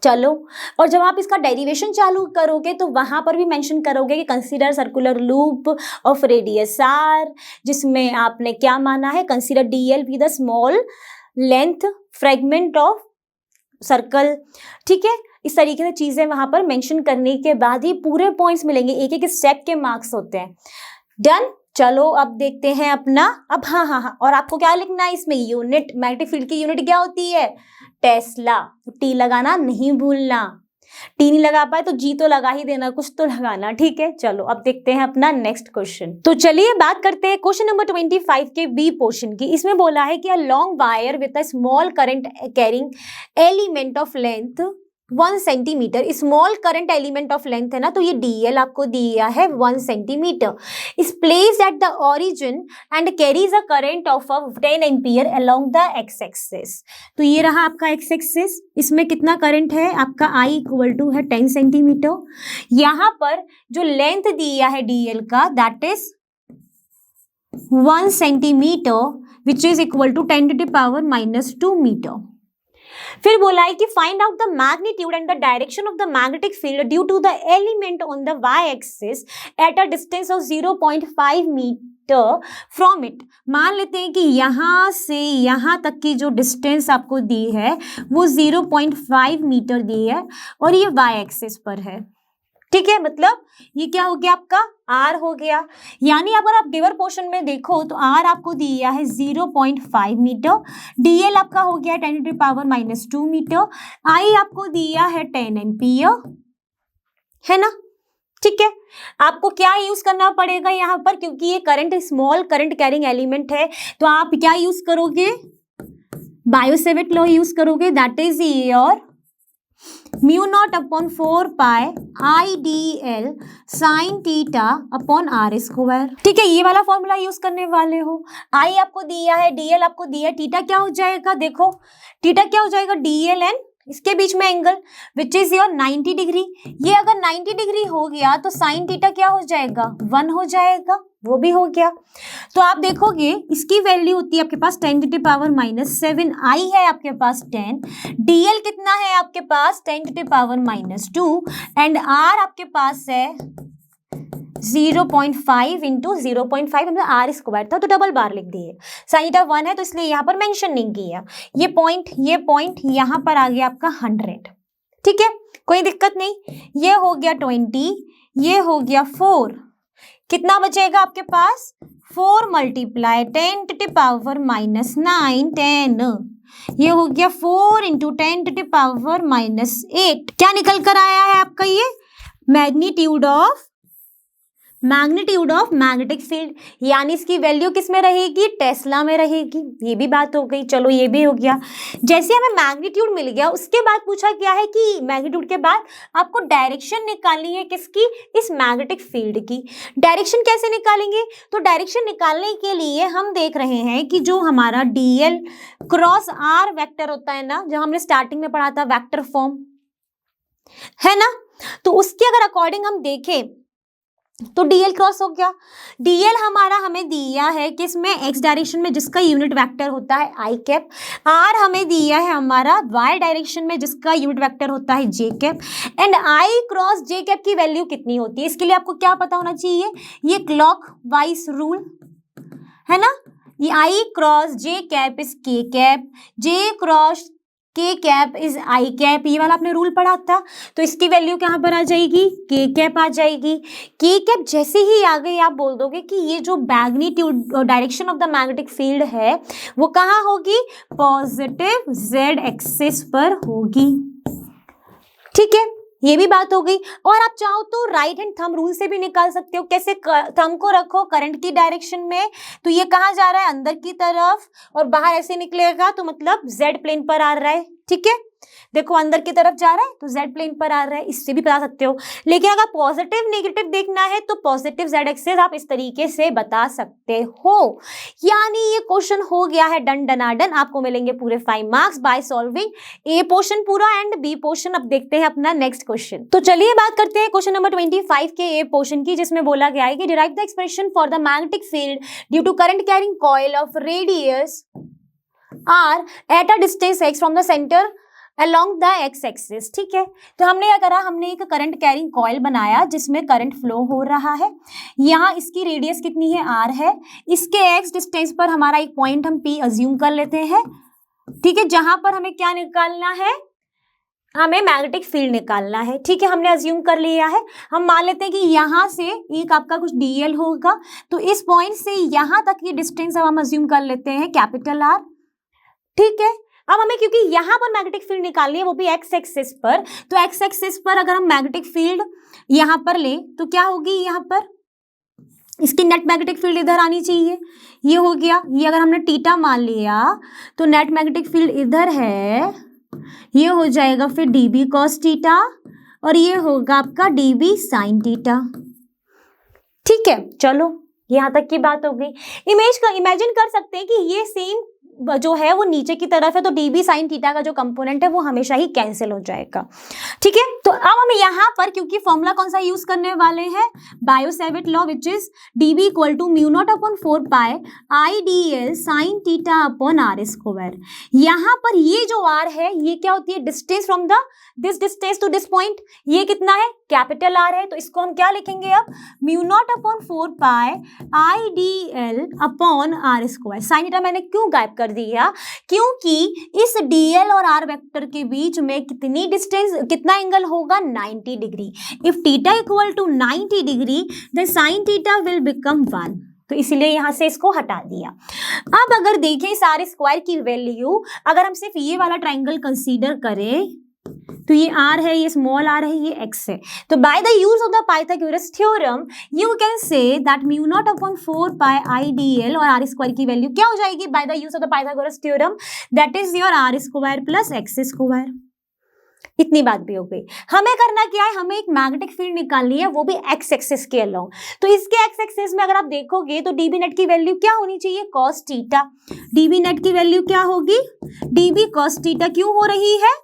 चलो. और जब आप इसका डेरिवेशन चालू करोगे तो वहां पर भी मेंशन करोगे कि consider circular loop of radius R, जिसमें आपने क्या माना है, consider DL be the small length fragment of circle. ठीक है, इस तरीके से चीजें वहां पर मेंशन करने के बाद ही पूरे पॉइंट्स मिलेंगे, एक एक स्टेप के मार्क्स होते हैं. डन. चलो अब देखते हैं अपना. अब हाँ, और आपको क्या लिखना है इसमें, यूनिट. मैग्नेटिक फील्ड की यूनिट क्या होती है, टेस्ला. टी लगाना नहीं भूलना. टी नहीं लगा पाए तो जी तो लगा ही देना, कुछ तो लगाना. ठीक है, चलो अब देखते हैं अपना नेक्स्ट क्वेश्चन. तो चलिए बात करते हैं क्वेश्चन नंबर 25 के बी पोर्शन की. इसमें बोला है कि a long wire with a small current carrying element of length 1 centimetre. Small current element of length है ना, तो ये डीएल आपको दिया है 1 सेंटीमीटर. इस placed at the origin and carries a current of 10 ampere along the x axis. तो ये रहा आपका एक्स एक्सिस. इसमें कितना करंट है आपका, आई इक्वल टू है 10 सेंटीमीटर. यहाँ पर जो लेंथ दिया है डीएल का that is 1 centimetre which is equal to 10⁻⁻² metre. फिर बोला है कि find out the magnitude and the direction of the magnetic field due to the element on the Y axis at a distance of 0.5 metre from it. मान लेते हैं कि यहाँ से यहाँ तक की जो डिस्टेंस आपको दी है वो 0.5 मीटर दी है और ये वाई एक्सिस पर है. ठीक है, मतलब ये क्या हो गया आपका, आर हो गया. यानी अगर आप गिवर पोर्शन में देखो तो आर आपको दिया है 0.5 मीटर, डीएल आपका हो गया 10⁻⁻² मीटर, आई आपको दिया है 10 एम्पियर, है ना. ठीक है, आपको क्या यूज करना पड़ेगा यहाँ पर, क्योंकि ये current small current carrying element है तो आप क्या यूज करोगे, बायो-सेवर्ट लॉ यूज करोगे. That is your mu not upon 4 pi I D L sine theta upon R square. ठीक है, ये वाला फॉर्मूला यूज करने वाले हो. आई आपको दिया है, डीएल आपको दिया है, थीटा क्या हो जाएगा, देखो थीटा क्या हो जाएगा, डीएल एंड इसके बीच में angle which is your 90 degree. ये अगर 90 डिग्री हो गया तो साइन थीटा क्या हो जाएगा, 1 हो जाएगा, वो भी हो गया. तो आप देखोगे इसकी वैल्यू होती है आपके पास 10⁻⁻7, आई है आपके पास 10, डीएल कितना है आपके पास 10⁻⁻2 एंड आर आपके पास है 0.5 इंटू 0.5 मतलब आर स्क्वायर था तो डबल बार लिख दिए. साइन थीटा 1 है तो इसलिए यहाँ पर मेंशन नहीं किया. ये पॉइंट यहाँ पर आ गया आपका 100. ठीक है, कोई दिक्कत नहीं. ये हो गया 20, ये हो गया 4. कितना बचेगा आपके पास, 4 मल्टीप्लाई 10⁻⁻9 10. ये हो गया 4 इंटू 10⁻⁻8. क्या निकल कर आया है आपका, ये मैग्नीट्यूड ऑफ मैग्नेटिक फील्ड. यानी इसकी वैल्यू किस में रहेगी, टेस्ला में रहेगी. ये भी बात हो गई. चलो ये भी हो गया. जैसे हमें मैग्नीट्यूड मिल गया उसके बाद पूछा क्या है कि मैग्नीट्यूड के बाद आपको डायरेक्शन निकालनी है किसकी, इस मैग्नेटिक फील्ड की. डायरेक्शन कैसे निकालेंगे, तो डायरेक्शन निकालने के लिए हम देख रहे हैं कि जो हमारा डीएल क्रॉस आर वेक्टर होता है ना, जो हमने स्टार्टिंग में पढ़ा था वेक्टर फॉर्म, है ना, तो उसके अगर अकॉर्डिंग हम देखें तो डीएल क्रॉस हो गया. डीएल हमारा हमें दिया है किसमें, एक्स डायरेक्शन में जिसका यूनिट वेक्टर होता है आई कैप. आर हमें दिया है हमारा वाई डायरेक्शन में जिसका यूनिट वेक्टर होता है j cap. And i cross j cap की वैल्यू कितनी होती है, इसके लिए आपको क्या पता होना चाहिए, ये क्लॉक वाइज रूल है ना. ये आई क्रॉस जे कैप इज के कैप, जे क्रॉस के कैप इज आई कैप, ये वाला आपने रूल पढ़ा था। तो इसकी वैल्यू कहाँ पर आ जाएगी, के कैप आ जाएगी। के कैप जैसे ही आ गई आप बोल दोगे कि ये जो magnitude direction of the magnetic field है वो कहाँ होगी, पॉजिटिव जेड एक्सिस पर होगी। ठीक है, ये भी बात हो गई। और आप चाहो तो राइट हैंड थंब रूल से भी निकाल सकते हो। कैसे, थंब को रखो करंट की डायरेक्शन में, तो ये कहाँ जा रहा है, अंदर की तरफ, और बाहर ऐसे निकलेगा तो मतलब जेड प्लेन पर आ रहा है। ठीक है, देखो अंदर की तरफ जा रहा है तो जेड प्लेन पर आ रहा है, इससे भी बता सकते हो। लेकिन अगर पॉजिटिव नेगेटिव देखना है तो पॉजिटिव जेड एक्सिस आप इस तरीके से बता सकते हो। यानी ये क्वेश्चन हो गया है डन डनाडन। आपको मिलेंगे पूरे 5 marks by solving A portion पूरा एंड बी पोर्शन। अब देखते हैं अपना नेक्स्ट क्वेश्चन। तो चलिए बात करते हैं क्वेश्चन नंबर 25 के ए पोर्शन की, जिसमें बोला गया है कि derive the expression for the magnetic field due to current carrying coil of radius R at a distance X from the centre along the x axis. ठीक है, तो हमने क्या करा, हमने एक करंट कैरिंग कॉइल बनाया जिसमें करंट फ्लो हो रहा है। यहाँ इसकी रेडियस कितनी है, r है। इसके x डिस्टेंस पर हमारा एक पॉइंट हम p अज्यूम कर लेते हैं। ठीक है, जहां पर हमें क्या निकालना है, हमें मैग्नेटिक फील्ड निकालना है। ठीक है, हमने अज्यूम कर लिया है। हम मान लेते हैं कि यहाँ से एक आपका कुछ dl होगा, तो इस पॉइंट से यहाँ तक ये डिस्टेंस अब हम अज्यूम कर लेते हैं कैपिटल R। ठीक है, अब हमें क्योंकि यहाँ पर मैग्नेटिक फील्ड निकालनी है वो भी एक्स एक्सिस पर, तो एक्स एक्सिस पर अगर हम मैग्नेटिक फील्ड यहाँ पर लें तो क्या होगी, यहाँ पर इसकी नेट मैग्नेटिक फील्ड इधर आनी चाहिए। ये हो गया, ये अगर हमने थीटा मान लिया तो नेट मैग्नेटिक फील्ड इधर है, ये हो जाएगा फिर dB cos थीटा और ये होगा आपका dB sin थीटा। ठीक है, चलो यहाँ तक की बात हो गई। इमेजिन कर सकते हैं कि ये सेम जो है वो नीचे की तरफ है, तो dB sin थीटा का जो कंपोनेंट है वो हमेशा ही कैंसिल हो जाएगा। ठीक है, तो अब हम यहाँ पर क्योंकि फॉर्मूला कौन सा यूज करने वाले हैं, Biot Savart law, which is dB equal to mu not upon 4 pi IDL sin theta upon R square. यहाँ पर ये जो R है ये क्या होती है, distance from the this distance to this point, ये कितना है, कैपिटल R है। तो इसको हम क्या लिखेंगे अब, mu naught upon 4 pi IDL upon R square. Sine theta मैंने क्यों गायब कर दिया, क्योंकि इस DL और R वेक्टर के बीच में कितनी डिस्टेंस, कितना एंगल होगा, 90 degree. If theta equal to 90 degree then sine theta will become 1, तो इसलिए यहां से इसको हटा दिया। अब अगर देखें इस R स्क्वायर की वैल्यू, अगर हम सिर्फ ये वाला ट्राइंगल कंसीडर करें तो ये R है, ये स्मॉल r है, ये x है। तो by the use of the Pythagoras theorem you can say that mu not upon 4 pi IDL और R स्क्वायर की वैल्यू क्या हो जाएगी, by the use of the Pythagoras theorem that is your R square plus x square. इतनी बात भी हो गई। हमें करना क्या है, हमें एक मैग्नेटिक फील्ड निकालनी है, वो भी एक्स एक्सिस के अलोंग। तो इसके एक्स एक्सिस में अगर आप देखोगे तो dB नेट की वैल्यू क्या होनी चाहिए, cos थीटा। dB नेट की वैल्यू क्या होगी, dB cos थीटा। क्यों हो रही है,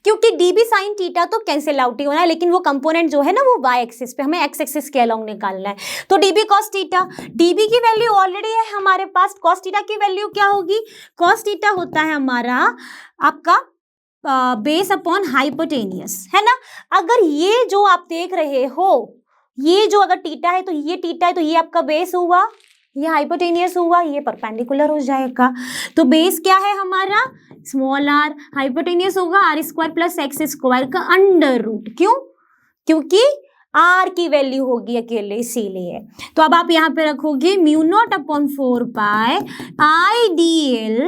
क्योंकि dB sin थीटा तो कैंसिल आउट ही होना है, लेकिन वो कंपोनेंट जो है ना वो y एक्सिस पे, हमें x एक्सिस के अलोंग निकालना है। तो dB cos थीटा, dB की वैल्यू ऑलरेडी है हमारे पास। cos थीटा की वैल्यू क्या होगी, cos थीटा होता है हमारा आपका बेस अपॉन हाइपोटेनियस, है ना। अगर ये जो आप देख रहे हो, ये जो अगर थीटा है तो ये थीटा है, तो ये आपका बेस हुआ, ये हाइपोटेनियस हुआ, ये परपेंडिकुलर हो जाएगा। तो बेस क्या है हमारा, स्मॉल r, हाइपोटेनियस होगा R square plus x square का अंडर रूट। क्यों, क्योंकि R की वैल्यू होगी अकेले, इसीलिए। तो अब आप यहाँ पे रखोगे mu not upon 4 pi IDL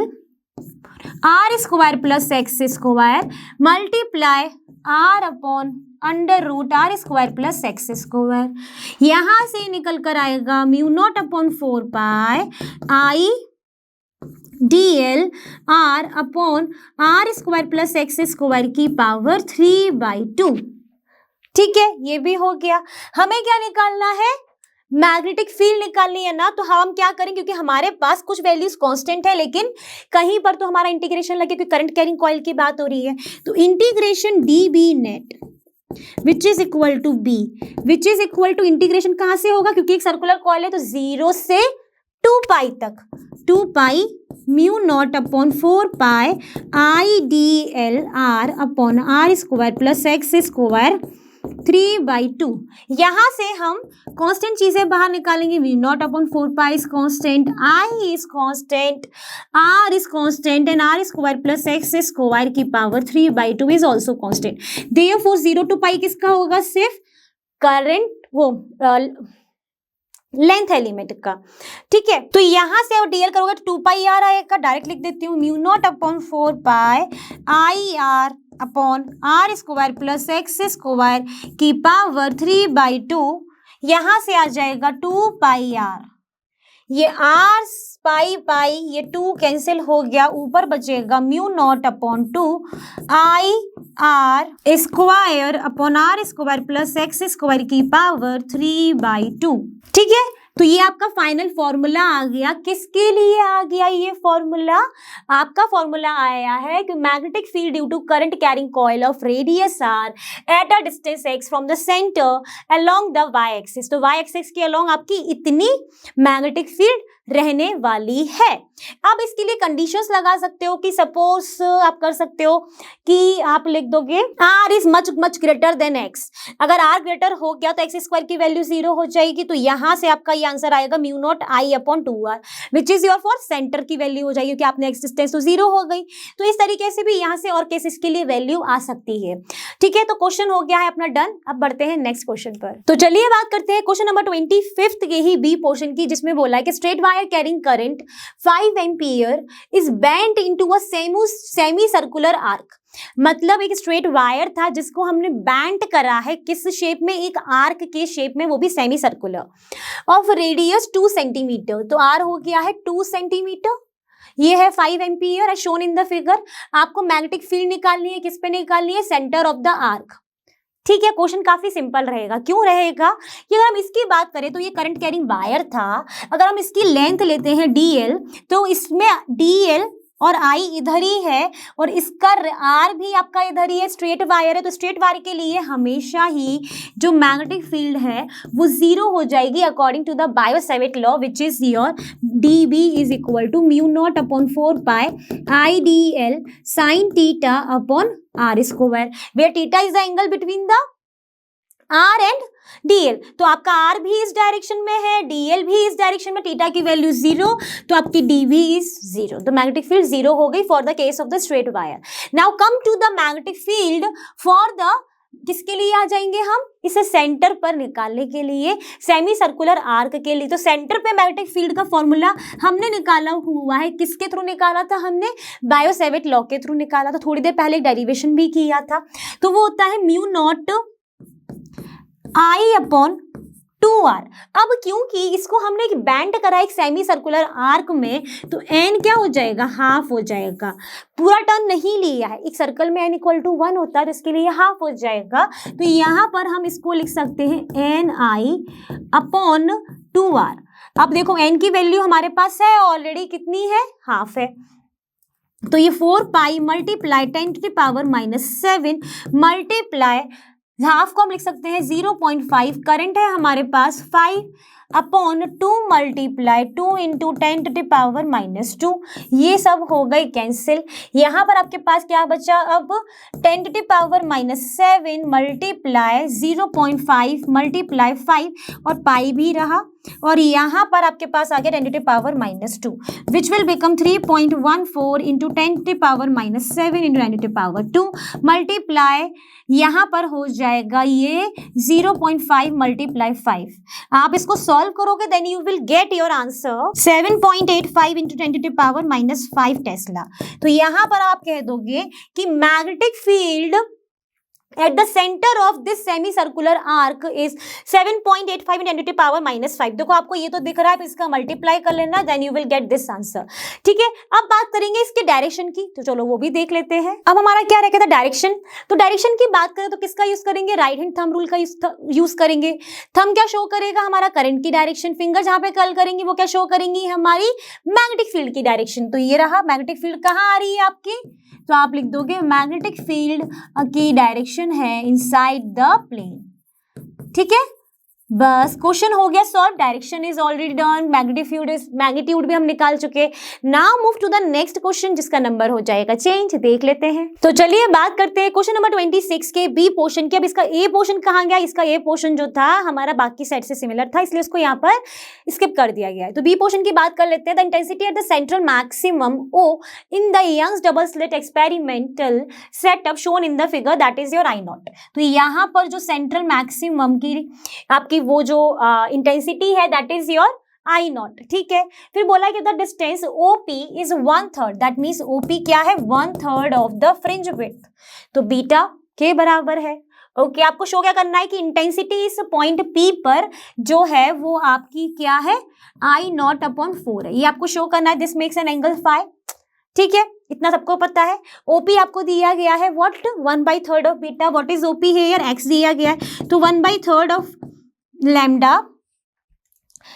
R square plus x square multiply R upon under root R square plus x square. यहाँ से निकल कर आएगा mu not upon 4 pi IDL R upon R square plus x square की power 3/2। ठीक है, ये भी हो गया। हमें क्या निकालना है, मैग्नेटिक फील्ड निकालनी है ना। तो हम क्या करें, क्योंकि हमारे पास कुछ वैल्यूज कांस्टेंट है, लेकिन कहीं पर तो हमारा इंटीग्रेशन लगे, क्योंकि करंट कैरिंग कॉइल की बात हो रही है। तो integration dB net which is equal to B, which is equal to integration कहाँ से होगा, क्योंकि एक सर्कुलर कॉइल है तो 0 से 2 पाई तक, 2 pi mu not upon 4 pi IDL R upon R square plus x square 3/2। यहां से हम कांस्टेंट चीजें बाहर निकालेंगे। Mu not upon 4 pi is constant, I is constant, R is constant and R square plus X square की power 3/2 is also constant. Therefore 0 to pi किसका होगा? सिर्फ करंट वो लेंथ एलिमेंट का। ठीक है, तो यहां से और डीएल करोगे तो 2πr आएगा। डायरेक्ट लिख देती हूँ, mu not upon 4 pi I R upon R square plus X square की पावर 3/2। यहां से आ जाएगा 2πr, ये आर पाई पाई ये 2 कैंसिल हो गया, ऊपर बचेगा mu not upon 2 I R square upon R square plus X square की पावर 3/2। ठीक है, तो ये आपका फाइनल फॉर्मूला आ गया। किसके लिए आ गया ये फॉर्मूला? आपका फॉर्मूला आया है कि magnetic field due to current carrying coil of radius R at a distance x from the centre along the y axis. तो y एक्सिस के अलोंग आपकी इतनी मैग्नेटिक फील्ड रहने वाली है। अब इसके लिए कंडीशंस लगा सकते हो कि सपोज आप कर सकते हो कि आप लिख दोगे r is much much greater than x। अगर r ग्रेटर हो गया तो x स्क्वायर की वैल्यू 0 हो जाएगी। तो यहां से आपका ये आंसर आएगा mu not I upon 2r which is your for centre की वैल्यू हो जाएगी, क्योंकि आपने x डिस्टेंस तो 0 हो गई। तो इस तरीके से भी यहाँ से और केसेस के लिए वैल्यू आ सकती है। ठीक है, तो क्वेश्चन हो गया है अपना डन। अब बढ़ते हैं नेक्स्ट क्वेश्चन पर। तो चलिए बात करते हैं क्वेश्चन नंबर 25 के ही बी पोर्शन की, जिसमें बोला है कि straight wire carrying current 5 ampere is bent into a semi circular arc. मतलब एक स्ट्रेट वायर था जिसको हमने बैंड करा है किस शेप में? एक आर्क के शेप में, वो भी semi circular, of radius 2 centimetre. तो आर हो गया है 2 सेंटीमीटर, ये है 5 ampere as shown in the figure. आपको मैग्नेटिक फील्ड निकालनी है, किस पे निकालनी है? Centre of the arc. ठीक है, क्वेश्चन काफी सिंपल रहेगा। क्यों रहेगा कि अगर हम इसकी बात करें तो ये करंट कैरिंग वायर था। अगर हम इसकी लेंथ लेते हैं dl, तो इसमें dl और I इधर ही है और इसका R भी आपका इधर ही है, स्ट्रेट वायर है। तो स्ट्रेट वायर के लिए हमेशा ही जो मैग्नेटिक फील्ड है वो 0 हो जाएगी according to the Biot Savart law, which is your dB is equal to mu not upon 4 pi I dl sine theta upon r square, where theta is the angle between the R and DL। तो आपका R भी इस direction में है, DL भी इस direction में, theta की वैल्यू 0, तो आपकी DB इज 0। तो मैग्नेटिक फील्ड 0 हो गई for the case of the straight wire. Now come to the magnetic field for the, किसके लिए आ जाएंगे हम? इसे सेंटर पर निकालने के लिए, सेमी सर्कुलर आर्क के लिए। तो सेंटर पे मैग्नेटिक फील्ड का फॉर्मूला हमने निकाला हुआ है, किसके थ्रू निकाला था? हमने बायो-सैवर्ट लॉ के थ्रू निकाला था। थोड़ी देर पहले डेरिवेशन भी किया था। तो वो होता है mu not I upon 2r। अब क्योंकि इसको हमने एक बैंड करा एक सेमी सर्कुलर आर्क में, तो n क्या हो जाएगा? हाफ हो जाएगा। पूरा टर्न नहीं लिया है, एक सर्कल में n इक्वल टू 1 होता है, तो इसके लिए हाफ हो जाएगा। तो यहाँ पर हम इसको लिख सकते हैं ni अपॉन 2r। अब देखो n की वैल्यू हमारे पास है ऑलरेडी, कितनी है? हाफ है। तो ये 4 पाई मल्टीप्लाई 10⁻⁻7 मल्टीप्लाई हाफ को हम लिख सकते हैं 0.5। करंट है हमारे पास 5 अपॉन 2 मल्टीप्लाई 2 इंटू 10⁻⁻2। ये सब हो गई कैंसिल। यहाँ पर आपके पास क्या बचा? अब 10⁻⁻7 मल्टीप्लाई 0.5 मल्टीप्लाई 5 और पाई भी रहा, और यहाँ पर आपके पास आ गया 10⁻⁻2 विच will become 3.14 into 10⁻⁻7 into 10⁻2 multiply यहाँ पर हो जाएगा ये 0.5 मल्टीप्लाई 5। आप इसको सॉल्व करोगे then you will get your answer 7.85 into 10⁻⁻5 tesla. तो यहाँ पर आप कह दोगे कि magnetic field at the center of this semicircular arc is 7.85 into 10⁻⁻5। देखो आपको ये तो दिख रहा है, तो इसका मल्टीप्लाई कर लेना, then you will get this answer। ठीक है, अब बात करेंगे इसके डायरेक्शन की, तो चलो वो भी देख लेते हैं। अब हमारा क्या रहेगा था? डायरेक्शन। तो डायरेक्शन की बात करें तो किसका यूज करेंगे? राइट हैंड थंब रूल का यूज करेंगे। थंब क्या शो करेगा? हमारा करंट की डायरेक्शन। फिंगर जहां पे कर्ल करेंगी वो क्या शो करेंगी? हमारी मैग्नेटिक फील्ड की डायरेक्शन। तो ये रहा मैग्नेटिक फील्ड कहाँ आ रही है आपकी, तो आप लिख दोगे मैग्नेटिक फील्ड की डायरेक्शन है इनसाइड द प्लेन। ठीक है, बस क्वेश्चन हो गया solve, direction is already done, magnitude भी हम निकाल चुके। Now move to the next question जिसका नंबर हो जाएगा चेंज, देख लेते हैं। तो चलिए बात करते हैं क्वेश्चन नंबर 26 के बी पोर्शन की। अब इसका ए पोर्शन कहाँ गया, इसका ए पोर्शन जो था हमारा बाकी सेट से सिमिलर था, इसलिए उसको यहाँ पर स्किप कर दिया गया है। तो बी पोर्शन की बात कर लेते हैं। The intensity at the central maximum O in the Young's double slit experimental setup shown in the figure that is your I naught. तो यहाँ पर जो सेंट्रल मैक्सिमम की आपकी वो जो इंटेंसिटी है that is your I not, ठीक है। फिर बोला कि the distance OP is 1/3, that means OP क्या है 1/3 ऑफ द फ्रिंज विड्थ, तो बीटा के बराबर है। ओके आपको शो क्या करना है कि इंटेंसिटी इस पॉइंट पी पर जो है वो आपकी क्या है आई नॉट अपॉन 4 है, ये आपको शो करना है। This makes an angle phi, ठीक है, इतना सबको पता है। ओपी आपको दिया गया है what 1/3 of beta, what is OP here x दिया गया है, तो 1/3 of lambda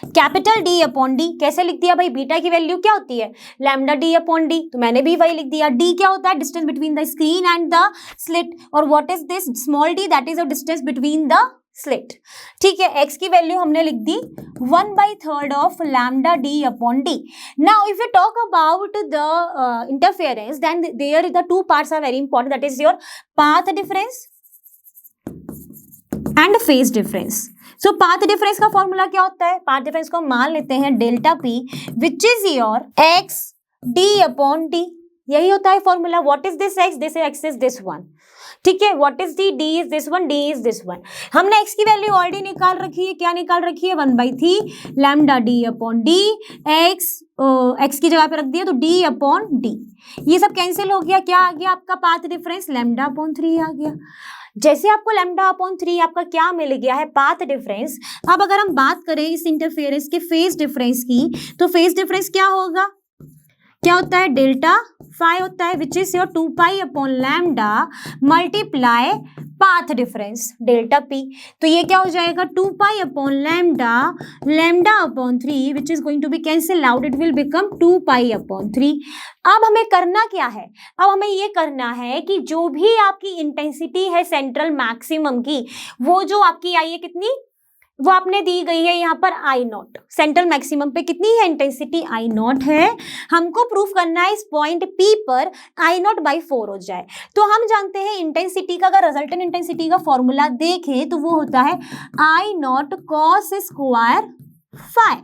capital D upon D. कैसे लिख दिया भाई, बीटा की वैल्यू क्या होती है लैम्डा डी अपॉन डी, तो मैंने भी वही लिख दिया। डी क्या होता है distance between the screen and the slit, और what is this small d, that is the distance between the slit, ठीक है। एक्स की वैल्यू हमने लिख दी 1/3 of lambda D upon d. Now if you talk about the interference then there the two parts are very important, that is your path difference and phase difference. So path difference का formula क्या होता है, path difference को मान लेते हैं delta P which is your x D upon D, यही होता है formula. What is this x is this one, ठीक है। What is D is this one, D is this one. हमने एक्स की वैल्यू ऑलरेडी निकाल रखी है, क्या निकाल रखी है 1/3 lambda D upon D, x की जगह पे रख दिया तो डी अपॉन डी, ये सब कैंसिल हो गया, क्या आ गया आपका पाथ डिफरेंस लैम्डा अपॉन 3 आ गया। जैसे आपको लैम्डा अपॉन 3 आपका क्या मिल गया है पाथ डिफरेंस। अब अगर हम बात करें इस इंटरफेरेंस के फेज डिफरेंस की, तो फेज डिफरेंस क्या होगा, क्या होता है डेल्टा फाई होता है which is your 2 pi upon lambda multiply path difference delta P. तो ये क्या हो जाएगा 2 pi upon lambda, lambda upon 3 which is going to be cancel out, it will become 2 pi upon 3। अब हमें करना क्या है, अब हमें ये करना है कि जो भी आपकी इंटेंसिटी है सेंट्रल मैक्सिमम की, वो जो आपकी आई है कितनी, वो आपने दी गई है यहाँ पर आई नॉट, सेंट्रल मैक्सिमम पे कितनी है इंटेंसिटी आई नॉट है। हमको प्रूफ करना है इस पॉइंट पी पर आई नॉट बाई 4 हो जाए। तो हम जानते हैं इंटेंसिटी का, अगर रिजल्टेंट इंटेंसिटी का फॉर्मूला देखें तो वो होता है I naught cos square phi,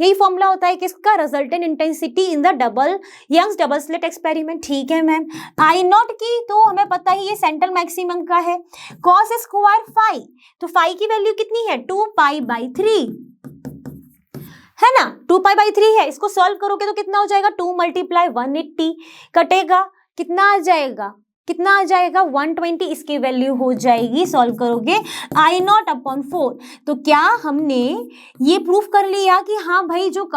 यही फॉर्मूला होता है किसका resultant intensity in the Young's double slit experiment, ठीक है मैम। आई नॉट की तो हमें पता ही ये सेंट्रल मैक्सिमम का है, कॉस स्क्वायर फाई, तो फाई की वैल्यू कितनी है 2 पाई बाई 3 है ना, 2 पाई बाई 3 है। इसको सॉल्व करोगे तो कितना हो जाएगा 2 मल्टीप्लाई 180 कटेगा, कितना आ जाएगा, कितना आ जाएगा 120, इसकी वैल्यू हो जाएगी सॉल्व करोगे आई नॉट अपॉन 4। तो क्या हमने ये प्रूफ कर लिया कि हाँ भाई जो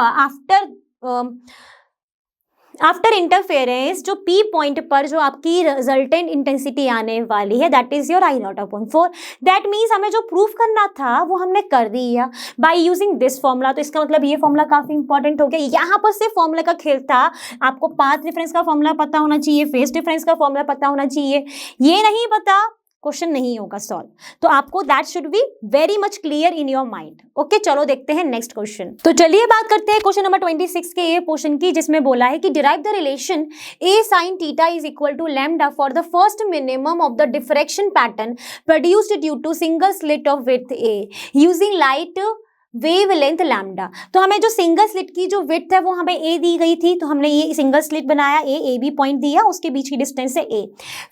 आफ्टर इंटरफेरेंस जो पी पॉइंट पर जो आपकी रिजल्टेंट इंटेंसिटी आने वाली है that is your I not upon 4। That means हमें जो प्रूफ करना था वो हमने कर दिया बाय यूजिंग दिस फॉर्मूला। तो इसका मतलब ये फॉर्मूला काफी इंपॉर्टेंट हो गया। यहाँ पर सिर्फ फॉर्मूला का खेल था, आपको पाथ डिफरेंस का फॉर्मूला पता होना चाहिए, फेज डिफरेंस का फॉर्मूला पता होना चाहिए, ये नहीं पता क्वेश्चन नहीं होगा सॉल्व। तो आपको that should be very much clear in your mind. Okay चलो देखते हैं नेक्स्ट क्वेश्चन। तो चलिए बात करते हैं क्वेश्चन नंबर 26 के ए पोर्शन की, जिसमें बोला है कि derive the relation A sine theta is equal to lambda for the first minimum of the diffraction pattern produced due to single slit of width A using light wavelength lambda. तो हमें जो single slit की जो width है वो हमें ए दी गई थी, तो हमने ये सिंगल स्लिट बनाया, ए बी पॉइंट दिया, उसके बीच की डिस्टेंस है ए।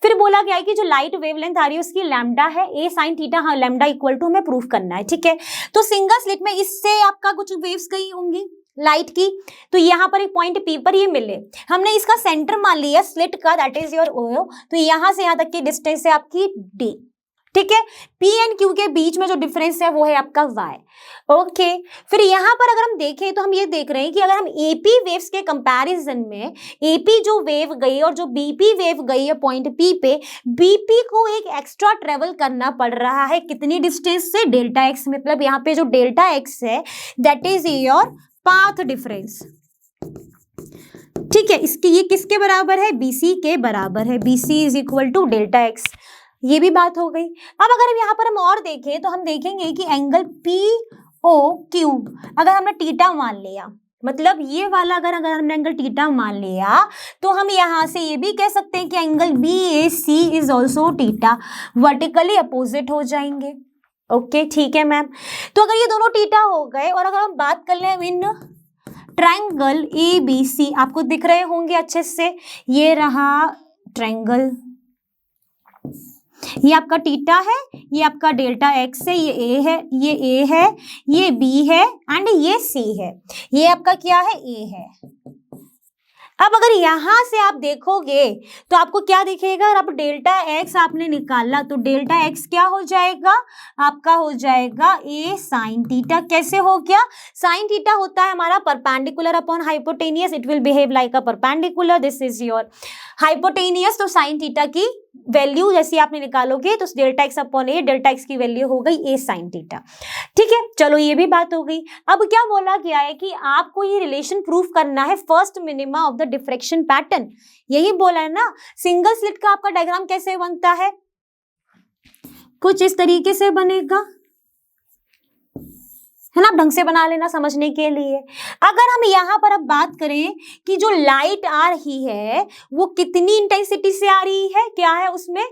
फिर बोला गया है कि जो लाइट वेवलेंथ आ रही है उसकी लैम्डा है ए साइन थीटा, हाँ लैम्डा इक्वल टू हमें प्रूफ करना है, ठीक है। तो सिंगल स्लिट में इससे आपका कुछ वेव्स गई होंगी लाइट की, तो यहाँ पर एक पॉइंट पी पर ये मिले, हमने इसका सेंटर मान लिया स्लिट का दैट इज योर ओ, तो यहाँ से यहाँ तक की डिस्टेंस है आपकी डी, ठीक है। P एंड Q के बीच में जो डिफरेंस है वो है आपका Y, ओके। फिर यहाँ पर अगर हम देखें तो हम ये देख रहे हैं कि अगर हम AP वेव्स के कंपैरिजन में AP जो वेव गई और जो BP वेव गई है पॉइंट P पे, BP को एक एक्स्ट्रा ट्रेवल करना पड़ रहा है कितनी डिस्टेंस से, डेल्टा एक्स, मतलब यहाँ पे जो डेल्टा एक्स है that is your path difference, ठीक है। इसकी ये किसके बराबर है, BC के बराबर है, BC is equal to delta X. ये भी बात हो गई। अब अगर यहाँ पर हम और देखें तो हम देखेंगे कि एंगल पी ओ क्यू अगर हमने थीटा मान लिया, मतलब ये वाला अगर हमने एंगल थीटा मान लिया तो हम यहाँ से ये भी कह सकते हैं कि angle B A C is also theta, vertically opposite हो जाएंगे। ओके ठीक है मैम। तो अगर ये दोनों थीटा हो गए और अगर हम बात कर लें in triangle A B C, आपको दिख रहे होंगे अच्छे से, ये रहा ट्रायंगल, ये आपका थीटा है, ये आपका डेल्टा एक्स है, ये ए है, ये बी है एंड ये सी है, ये आपका क्या है, ए है। अब अगर यहां से आप देखोगे तो आपको क्या दिखेगा, अगर आप डेल्टा एक्स आपने निकाला तो डेल्टा एक्स क्या हो जाएगा, आपका हो जाएगा ए साइन थीटा। कैसे हो गया, साइन थीटा होता है हमारा perpendicular upon hypotenuse, it will behave like a perpendicular, this is your hypotenuse. तो साइन थीटा की वैल्यू जैसे आपने निकालोगे तो डेल्टा एक्स अपॉन ए, डेल्टा एक्स की वैल्यू हो गई ए साइन थीटा। ठीक है, चलो ये भी बात हो गई। अब क्या बोला गया है कि आपको ये रिलेशन प्रूफ करना है first minima of the diffraction pattern, यही बोला है ना। सिंगल स्लिट का आपका डायग्राम कैसे बनता है, कुछ इस तरीके से बनेगा, है ना, ढंग से बना लेना समझने के लिए। अगर हम यहाँ पर अब बात करें कि जो लाइट आ रही है वो कितनी इंटेंसिटी से आ रही है, क्या है उसमें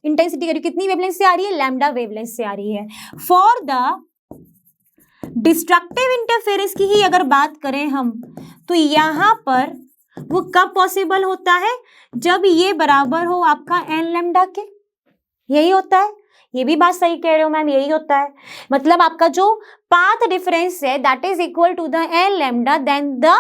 इंटेंसिटी, कितनी वेवलेंथ से आ रही है, लैम्डा वेवलेंथ से आ रही है। फॉर द डिस्ट्रक्टिव इंटरफेरेंस की ही अगर बात करें हम तो यहाँ पर वो कब पॉसिबल होता है, जब ये बराबर हो आपका एन लैम्डा के, यही होता है। ये भी बात सही कह रहे हो मैम, यही होता है। मतलब आपका जो पाथ डिफरेंस है that is equal to the N lambda, then the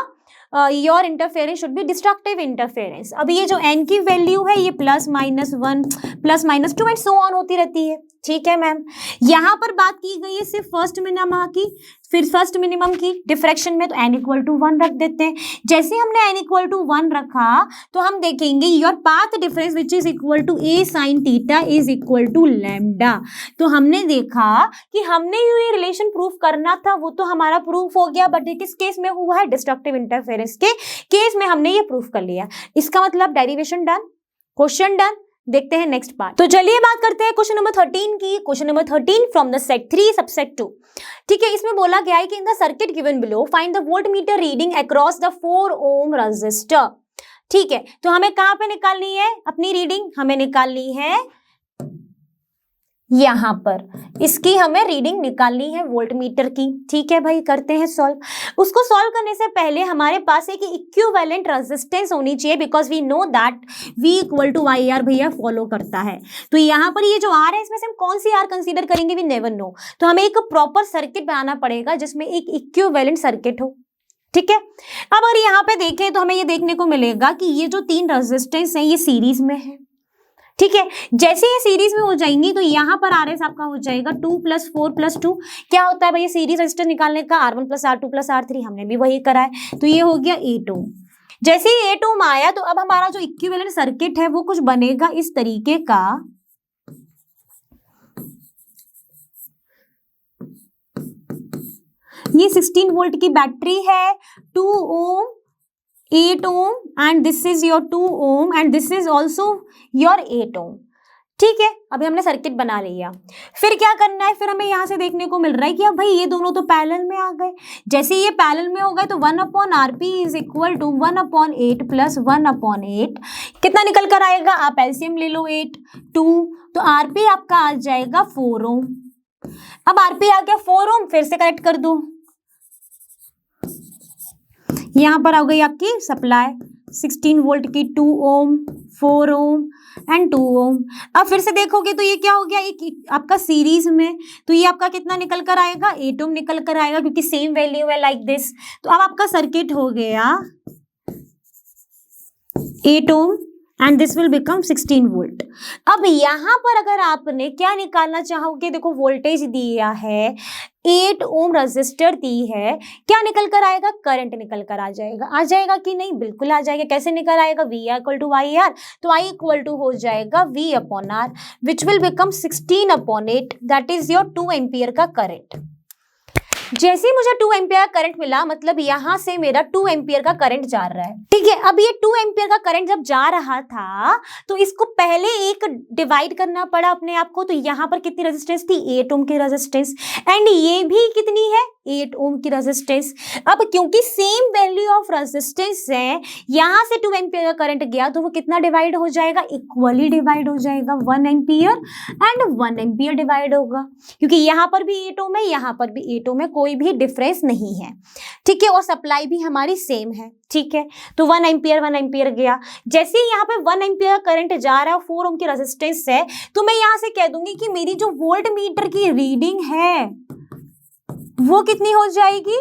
your interference should be destructive interference. अब ये जो एन की वैल्यू है ये +-1 +-2 एंड सो ऑन होती रहती है। ठीक है मैम, यहाँ पर बात की गई है सिर्फ फर्स्ट मिनिमा की, फिर फर्स्ट मिनिमम की डिफ्रैक्शन में, तो n = 1 रख देते हैं। जैसे हमने n = 1 रखा तो हम देखेंगे your path difference which is equal to a sin theta is equal to lambda. तो हमने देखा कि हमने ये रिलेशन प्रूफ करना था, वो तो हमारा प्रूफ हो गया, बट किस केस में हुआ है, डिस्ट्रक्टिव इंटरफेरेंस के केस में हमने ये प्रूफ कर लिया। इसका मतलब डेरिवेशन डन, क्वेश्चन डन। देखते हैं नेक्स्ट पार्ट। तो चलिए बात करते हैं क्वेश्चन नंबर 13 की। Question number 13 from the set 3 subset 2। ठीक है, इसमें बोला गया है कि in the circuit given below find the voltmeter reading across the 4 ohm resistor. ठीक है, तो हमें कहां पे निकालनी है अपनी रीडिंग, हमें निकालनी है यहां पर, इसकी हमें रीडिंग निकालनी है वोल्टमीटर की। ठीक है भाई, करते हैं सॉल्व। उसको सॉल्व करने से पहले हमारे पास एक इक्विवेलेंट रेजिस्टेंस होनी चाहिए, because we know that V = IR भैया फॉलो करता है। तो यहाँ पर ये जो R है इसमें से हम कौन सी R कंसीडर करेंगे, वी नेवर नो। तो हमें एक प्रॉपर सर्किट बनाना पड़ेगा जिसमें एक इक्विवेलेंट सर्किट हो। ठीक है, अब अगर यहाँ पे देखें तो हमें ये देखने को मिलेगा कि ये जो 3 रेजिस्टेंस है ये सीरीज में है। ठीक है, जैसे ये सीरीज में हो जाएंगी तो यहाँ पर RS आपका हो जाएगा 2 + 4 + 2। क्या होता है भाई सीरीज रेजिस्टेंस निकालने का, R1 + R2 + R3, हमने भी वही करा है। तो ये हो गया 8 ओम। जैसे ही 8 ओम आया तो अब हमारा जो इक्विवेलेंट सर्किट है वो कुछ बनेगा इस तरीके का। ये 16 वोल्ट की बैटरी है, 2 ओम, 8 ohm and this is your 2 ohm and this is also your 8 ओम। ठीक है, अभी हमने सर्किट बना लिया। फिर क्या करना है, फिर हमें यहाँ से देखने को मिल रहा है कि अब भाई ये दोनों तो पैरेलल में आ गए। जैसे ये पैरेलल में हो गए तो 1/RP इज इक्वल टू 1/8 + 1/8। कितना निकल कर आएगा, आप एलसीएम ले लो, 8 2, तो RP आपका आ जाएगा 4 ओम। अब RP आ गया 4 ओम, फिर से कनेक्ट कर दो, यहाँ पर आ गई आपकी सप्लाई 16 वोल्ट की 2 ओम, 4 ओम एंड 2 ओम। अब फिर से देखोगे तो ये क्या हो गया, एक आपका सीरीज में, तो ये आपका कितना निकल कर आएगा, 8 ओम निकल कर आएगा, क्योंकि सेम वैल्यू है लाइक दिस। तो अब आपका सर्किट हो गया 8 ohm and this will become 16 volt. अब यहाँ पर अगर आपने क्या निकालना चाहोगे, देखो वोल्टेज दिया है, 8 ओम रजिस्टर दी है, क्या निकल कर आएगा, करंट निकल कर आ जाएगा। आ जाएगा कि नहीं, बिल्कुल आ जाएगा। कैसे निकल आएगा, V = IR, तो I = हो जाएगा V/R which will become 16/8, that is your 2 ampere का करंट। जैसे ही मुझे 2 एम्पियर करंट मिला, मतलब यहाँ से मेरा 2 एम्पियर का करंट जा रहा है, ठीक है। अब ये 2 एम्पियर का करंट जब जा रहा था तो इसको पहले एक डिवाइड करना पड़ा अपने आप को। तो यहाँ पर कितनी रेजिस्टेंस थी, 8 ओम की रेजिस्टेंस, एंड ये भी कितनी है, 8 ओम की रेजिस्टेंस। अब क्योंकि सेम वैल्यू ऑफ रेजिस्टेंस है, यहाँ से 2 एम्पियर का करंट गया तो वो कितना डिवाइड हो जाएगा, इक्वली डिवाइड हो जाएगा, 1 एम्पियर एंड 1 एम्पियर डिवाइड होगा, क्योंकि यहाँ पर भी 8 ओम है, यहाँ पर भी 8 ओम है, कोई भी डिफरेंस नहीं है, ठीक है। और सप्लाई भी हमारी सेम है, ठीक है। तो 1 एम्पियर गया। जैसे ही यहाँ पे 1 एम्पियर करंट जा रहा है, 4 ओम की रेजिस्टेंस है, तो मैं यहाँ से कह दूंगी कि मेरी जो वोल्ट मीटर की रीडिंग है वो कितनी हो जाएगी,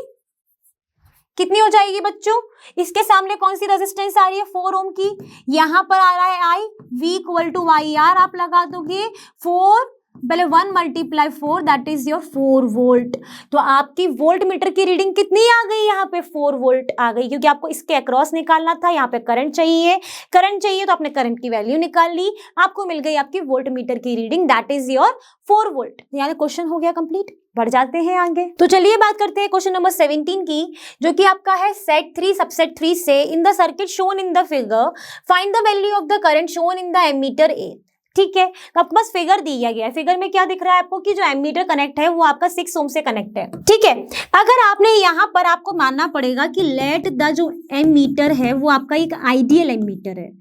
कितनी हो जाएगी बच्चों। इसके सामने कौन सी रेजिस्टेंस आ रही है, 4 ओम की। यहाँ पर आ रहा है I, V equal to I R आप लगा दोगे, 4 पहले 1 multiply 4 that is your 4 volt. तो आपकी वोल्ट मीटर की रीडिंग कितनी आ गई, यहाँ पे 4 वोल्ट आ गई, क्योंकि आपको इसके अक्रॉस निकालना था। यहाँ पे करंट चाहिए तो आपने करंट की वैल्यू निकाल ली, आपको मिल गई आपकी वोल्ट मीटर की reading, that is your 4 volt. यानी क्वेश्चन हो गया कंप्लीट। बढ़ जाते हैं आगे। तो चलिए बात करते हैं क्वेश्चन नंबर 17 की, जो कि आपका है सेट 3 सबसेट 3 से, in the circuit shown in the figure find the value of the current shown in the ammeter A. ठीक है, तो आपके पास फिगर दिया गया है। फिगर में क्या दिख रहा है आपको कि जो एमीटर कनेक्ट है वो आपका 6 ओम से कनेक्ट है। ठीक है, अगर आपने यहाँ पर आपको मानना पड़ेगा कि लेट द जो एमीटर है वो आपका एक आइडियल एमीटर है।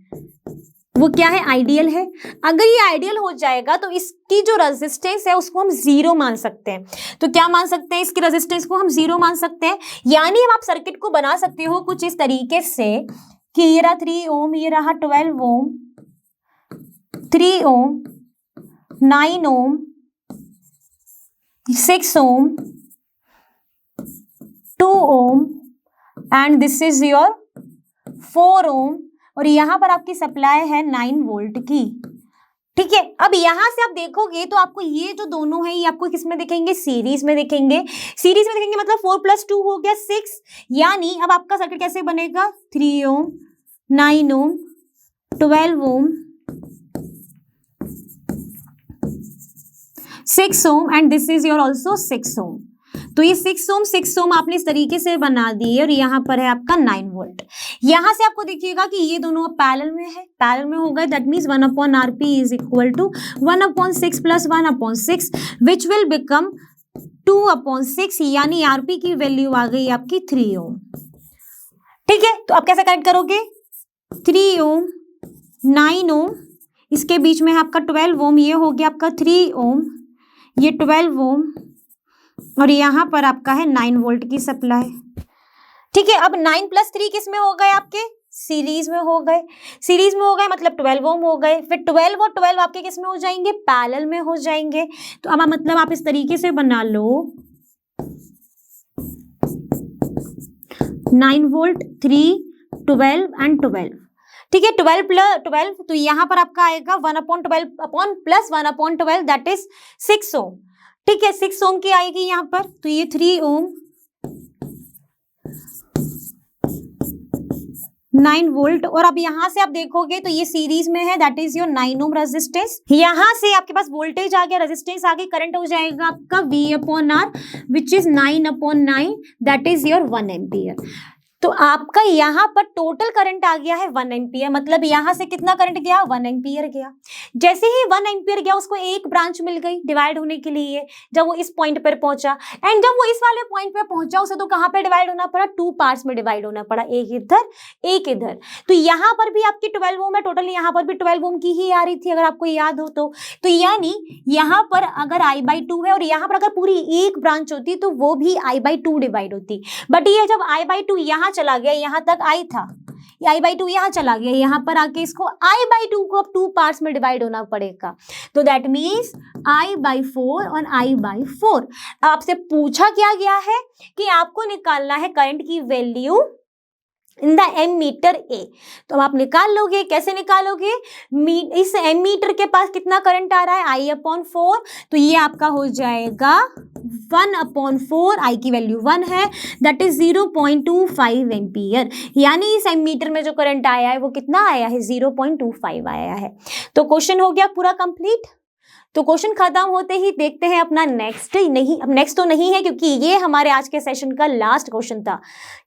वो क्या है, आइडियल है। अगर ये आइडियल हो जाएगा तो इसकी जो रेजिस्टेंस है उसको हम 0 मान सकते हैं। तो क्या मान सकते हैं, इसकी रेजिस्टेंस को हम 0 मान सकते हैं। यानी अब आप सर्किट को बना सकते हो कुछ इस तरीके से कि ये रहा 3 ओम, ये रहा 12 ओम, 3 ओम, 9 ओम, 6 ओम, 2 ohm and this is your 4 ओम, और यहां पर आपकी सप्लाई है 9 वोल्ट की। ठीक है, अब यहां से आप देखोगे तो आपको ये जो दोनों है ये आपको किस में दिखेंगे, सीरीज में दिखेंगे। सीरीज में दिखेंगे मतलब 4 + 2 हो गया 6। यानी अब आपका सर्किट कैसे बनेगा, 3 ओम, 9 ओम, 12 ओम, 6 ohm and this is your also 6 ओम। तो ये 6 ओम आपने इस तरीके से बना दिए, और यहाँ पर है आपका 9 वोल्ट। यहाँ से आपको देखिएगा कि ये दोनों अब पैरेलल में है, पैरेलल में हो गए। That means 1/RP is equal to 1/6 + 1/6 which will become 2/6, यानी आरपी की वैल्यू आ गई आपकी 3 ओम। ठीक है, तो आप कैसे कनेक्ट करोगे, 3 ओम, 9 ओम, इसके बीच में है आपका 12 ओम, ये हो गया आपका 3 ओम, ये 12 ओम, और यहाँ पर आपका है 9 वोल्ट की सप्लाई। ठीक है, अब 9 + 3 किस में हो गए, आपके सीरीज में हो गए। सीरीज में हो गए मतलब 12 ओम हो गए, फिर 12 और 12 आपके किस में हो जाएंगे, पैरेलल में हो जाएंगे। तो अब मतलब आप इस तरीके से बना लो 9 वोल्ट, 3, 12 एंड 12। ठीक है, 12 + 12, तो यहाँ पर आपका आएगा 1/12 + 1/12 दैट इज 6 ओम। ठीक है, 6 ओम की आएगी यहाँ पर, तो ये 3 ओम, 9 वोल्ट, और अब यहाँ से आप देखोगे तो ये सीरीज में है, that is your 9 ohm resistance. यहाँ से आपके पास वोल्टेज आ गया, रेजिस्टेंस आ गई, करंट हो जाएगा आपका V/R which is 9/9 that is your 1 ampere. तो आपका यहाँ पर टोटल करंट आ गया है 1 एम्पियर, मतलब यहाँ से कितना करंट गया, 1 एम्पियर गया। जैसे ही 1 एम्पियर गया उसको एक ब्रांच मिल गई डिवाइड होने के लिए, जब वो इस पॉइंट पर पहुंचा, एंड जब वो इस वाले पॉइंट पर पहुंचा उसे तो कहाँ पे डिवाइड होना पड़ा, 2 पार्ट्स में डिवाइड होना पड़ा, एक इधर एक इधर। तो यहाँ पर भी आपकी 12 ओम है टोटल, यहाँ पर भी 12 ओम की ही आ रही थी अगर आपको याद हो तो यानी यहाँ पर अगर I/2 है और यहाँ पर अगर पूरी एक ब्रांच होती तो वो भी I/2 डिवाइड होती। बट ये जब I/2 यहाँ चला गया, यहाँ तक I था, I/2 यहाँ चला गया, यहाँ पर आके इसको I/2 को अब 2 पार्ट्स में डिवाइड होना पड़ेगा। तो दैट मीन्स I/4 और I/4। आपसे पूछा क्या गया है कि आपको निकालना है करंट की वैल्यू इन द एमीटर ए। तो अब आप निकाल लोगे, कैसे निकालोगे, इस एमीटर के पास कितना करंट आ रहा है, I/4, तो ये आपका हो जाएगा 1/4, I की वैल्यू 1 है, दैट इज 0.25 एम्पियर। यानी इस एमीटर में जो करंट आया है वो कितना आया है, 0.25 आया है। तो क्वेश्चन हो गया पूरा कंप्लीट। तो क्वेश्चन खत्म होते ही देखते हैं अपना नेक्स्ट। नहीं, अब नेक्स्ट तो नहीं है क्योंकि ये हमारे आज के सेशन का लास्ट क्वेश्चन था,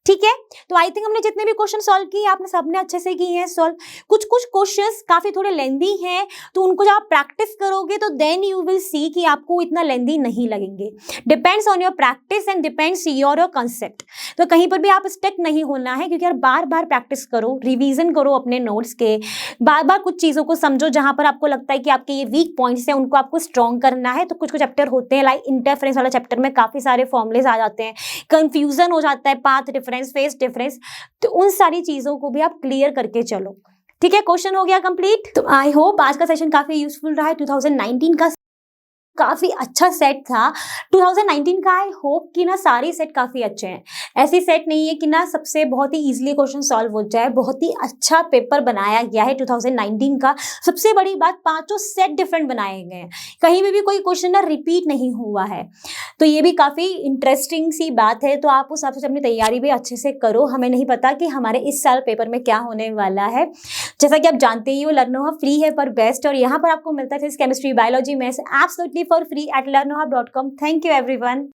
ठीक है। तो आई थिंक हमने जितने भी क्वेश्चन सॉल्व किए आपने सबने अच्छे से किए हैं सॉल्व। कुछ कुछ क्वेश्चंस काफी थोड़े लेंदी हैं, तो उनको जब आप प्रैक्टिस करोगे तो देन यू विल सी कि आपको इतना लेंदी नहीं लगेंगे। Depends on your practice and depends your concept. तो कहीं पर भी आप स्टक नहीं होना है, क्योंकि यार बार बार प्रैक्टिस करो, रिवीजन करो अपने नोट्स के, बार बार कुछ चीज़ों को समझो जहां पर आपको लगता है कि आपके ये वीक पॉइंट्स हैं उनको आपको स्ट्रॉन्ग करना है। तो कुछ कुछ चैप्टर होते हैं लाइक इंटरफेरेंस वाला चैप्टर में काफ़ी सारे फॉर्मुलेज आ जाते हैं, कंफ्यूजन हो जाता है, पाथ डिफरेंस, फेस डिफरेंस, तो उन सारी चीज़ों को भी आप क्लियर करके चलो, ठीक है। क्वेश्चन हो गया कंप्लीट। तो आई होप आज का सेशन काफ़ी यूजफुल रहा है। 2019 का काफ़ी अच्छा सेट था 2019 का। आई होप कि ना सारे सेट काफ़ी अच्छे हैं। ऐसी सेट नहीं है कि ना सबसे बहुत ही इजीली क्वेश्चन सॉल्व हो जाए, बहुत ही अच्छा पेपर बनाया गया है 2019 का। सबसे बड़ी बात, पांचों सेट डिफरेंट बनाए गए हैं, कहीं भी कोई क्वेश्चन ना रिपीट नहीं हुआ है, तो ये भी काफ़ी इंटरेस्टिंग सी बात है। तो आप उस हिसाब से अपनी तैयारी भी अच्छे से करो। हमें नहीं पता कि हमारे इस साल पेपर में क्या होने वाला है। जैसा कि आप जानते ही हो, लर्नोहब फ्री है पर बेस्ट, और यहाँ पर आपको मिलता है physics, chemistry, biology, maths absolutely for free at learnohub.com। Thank you everyone.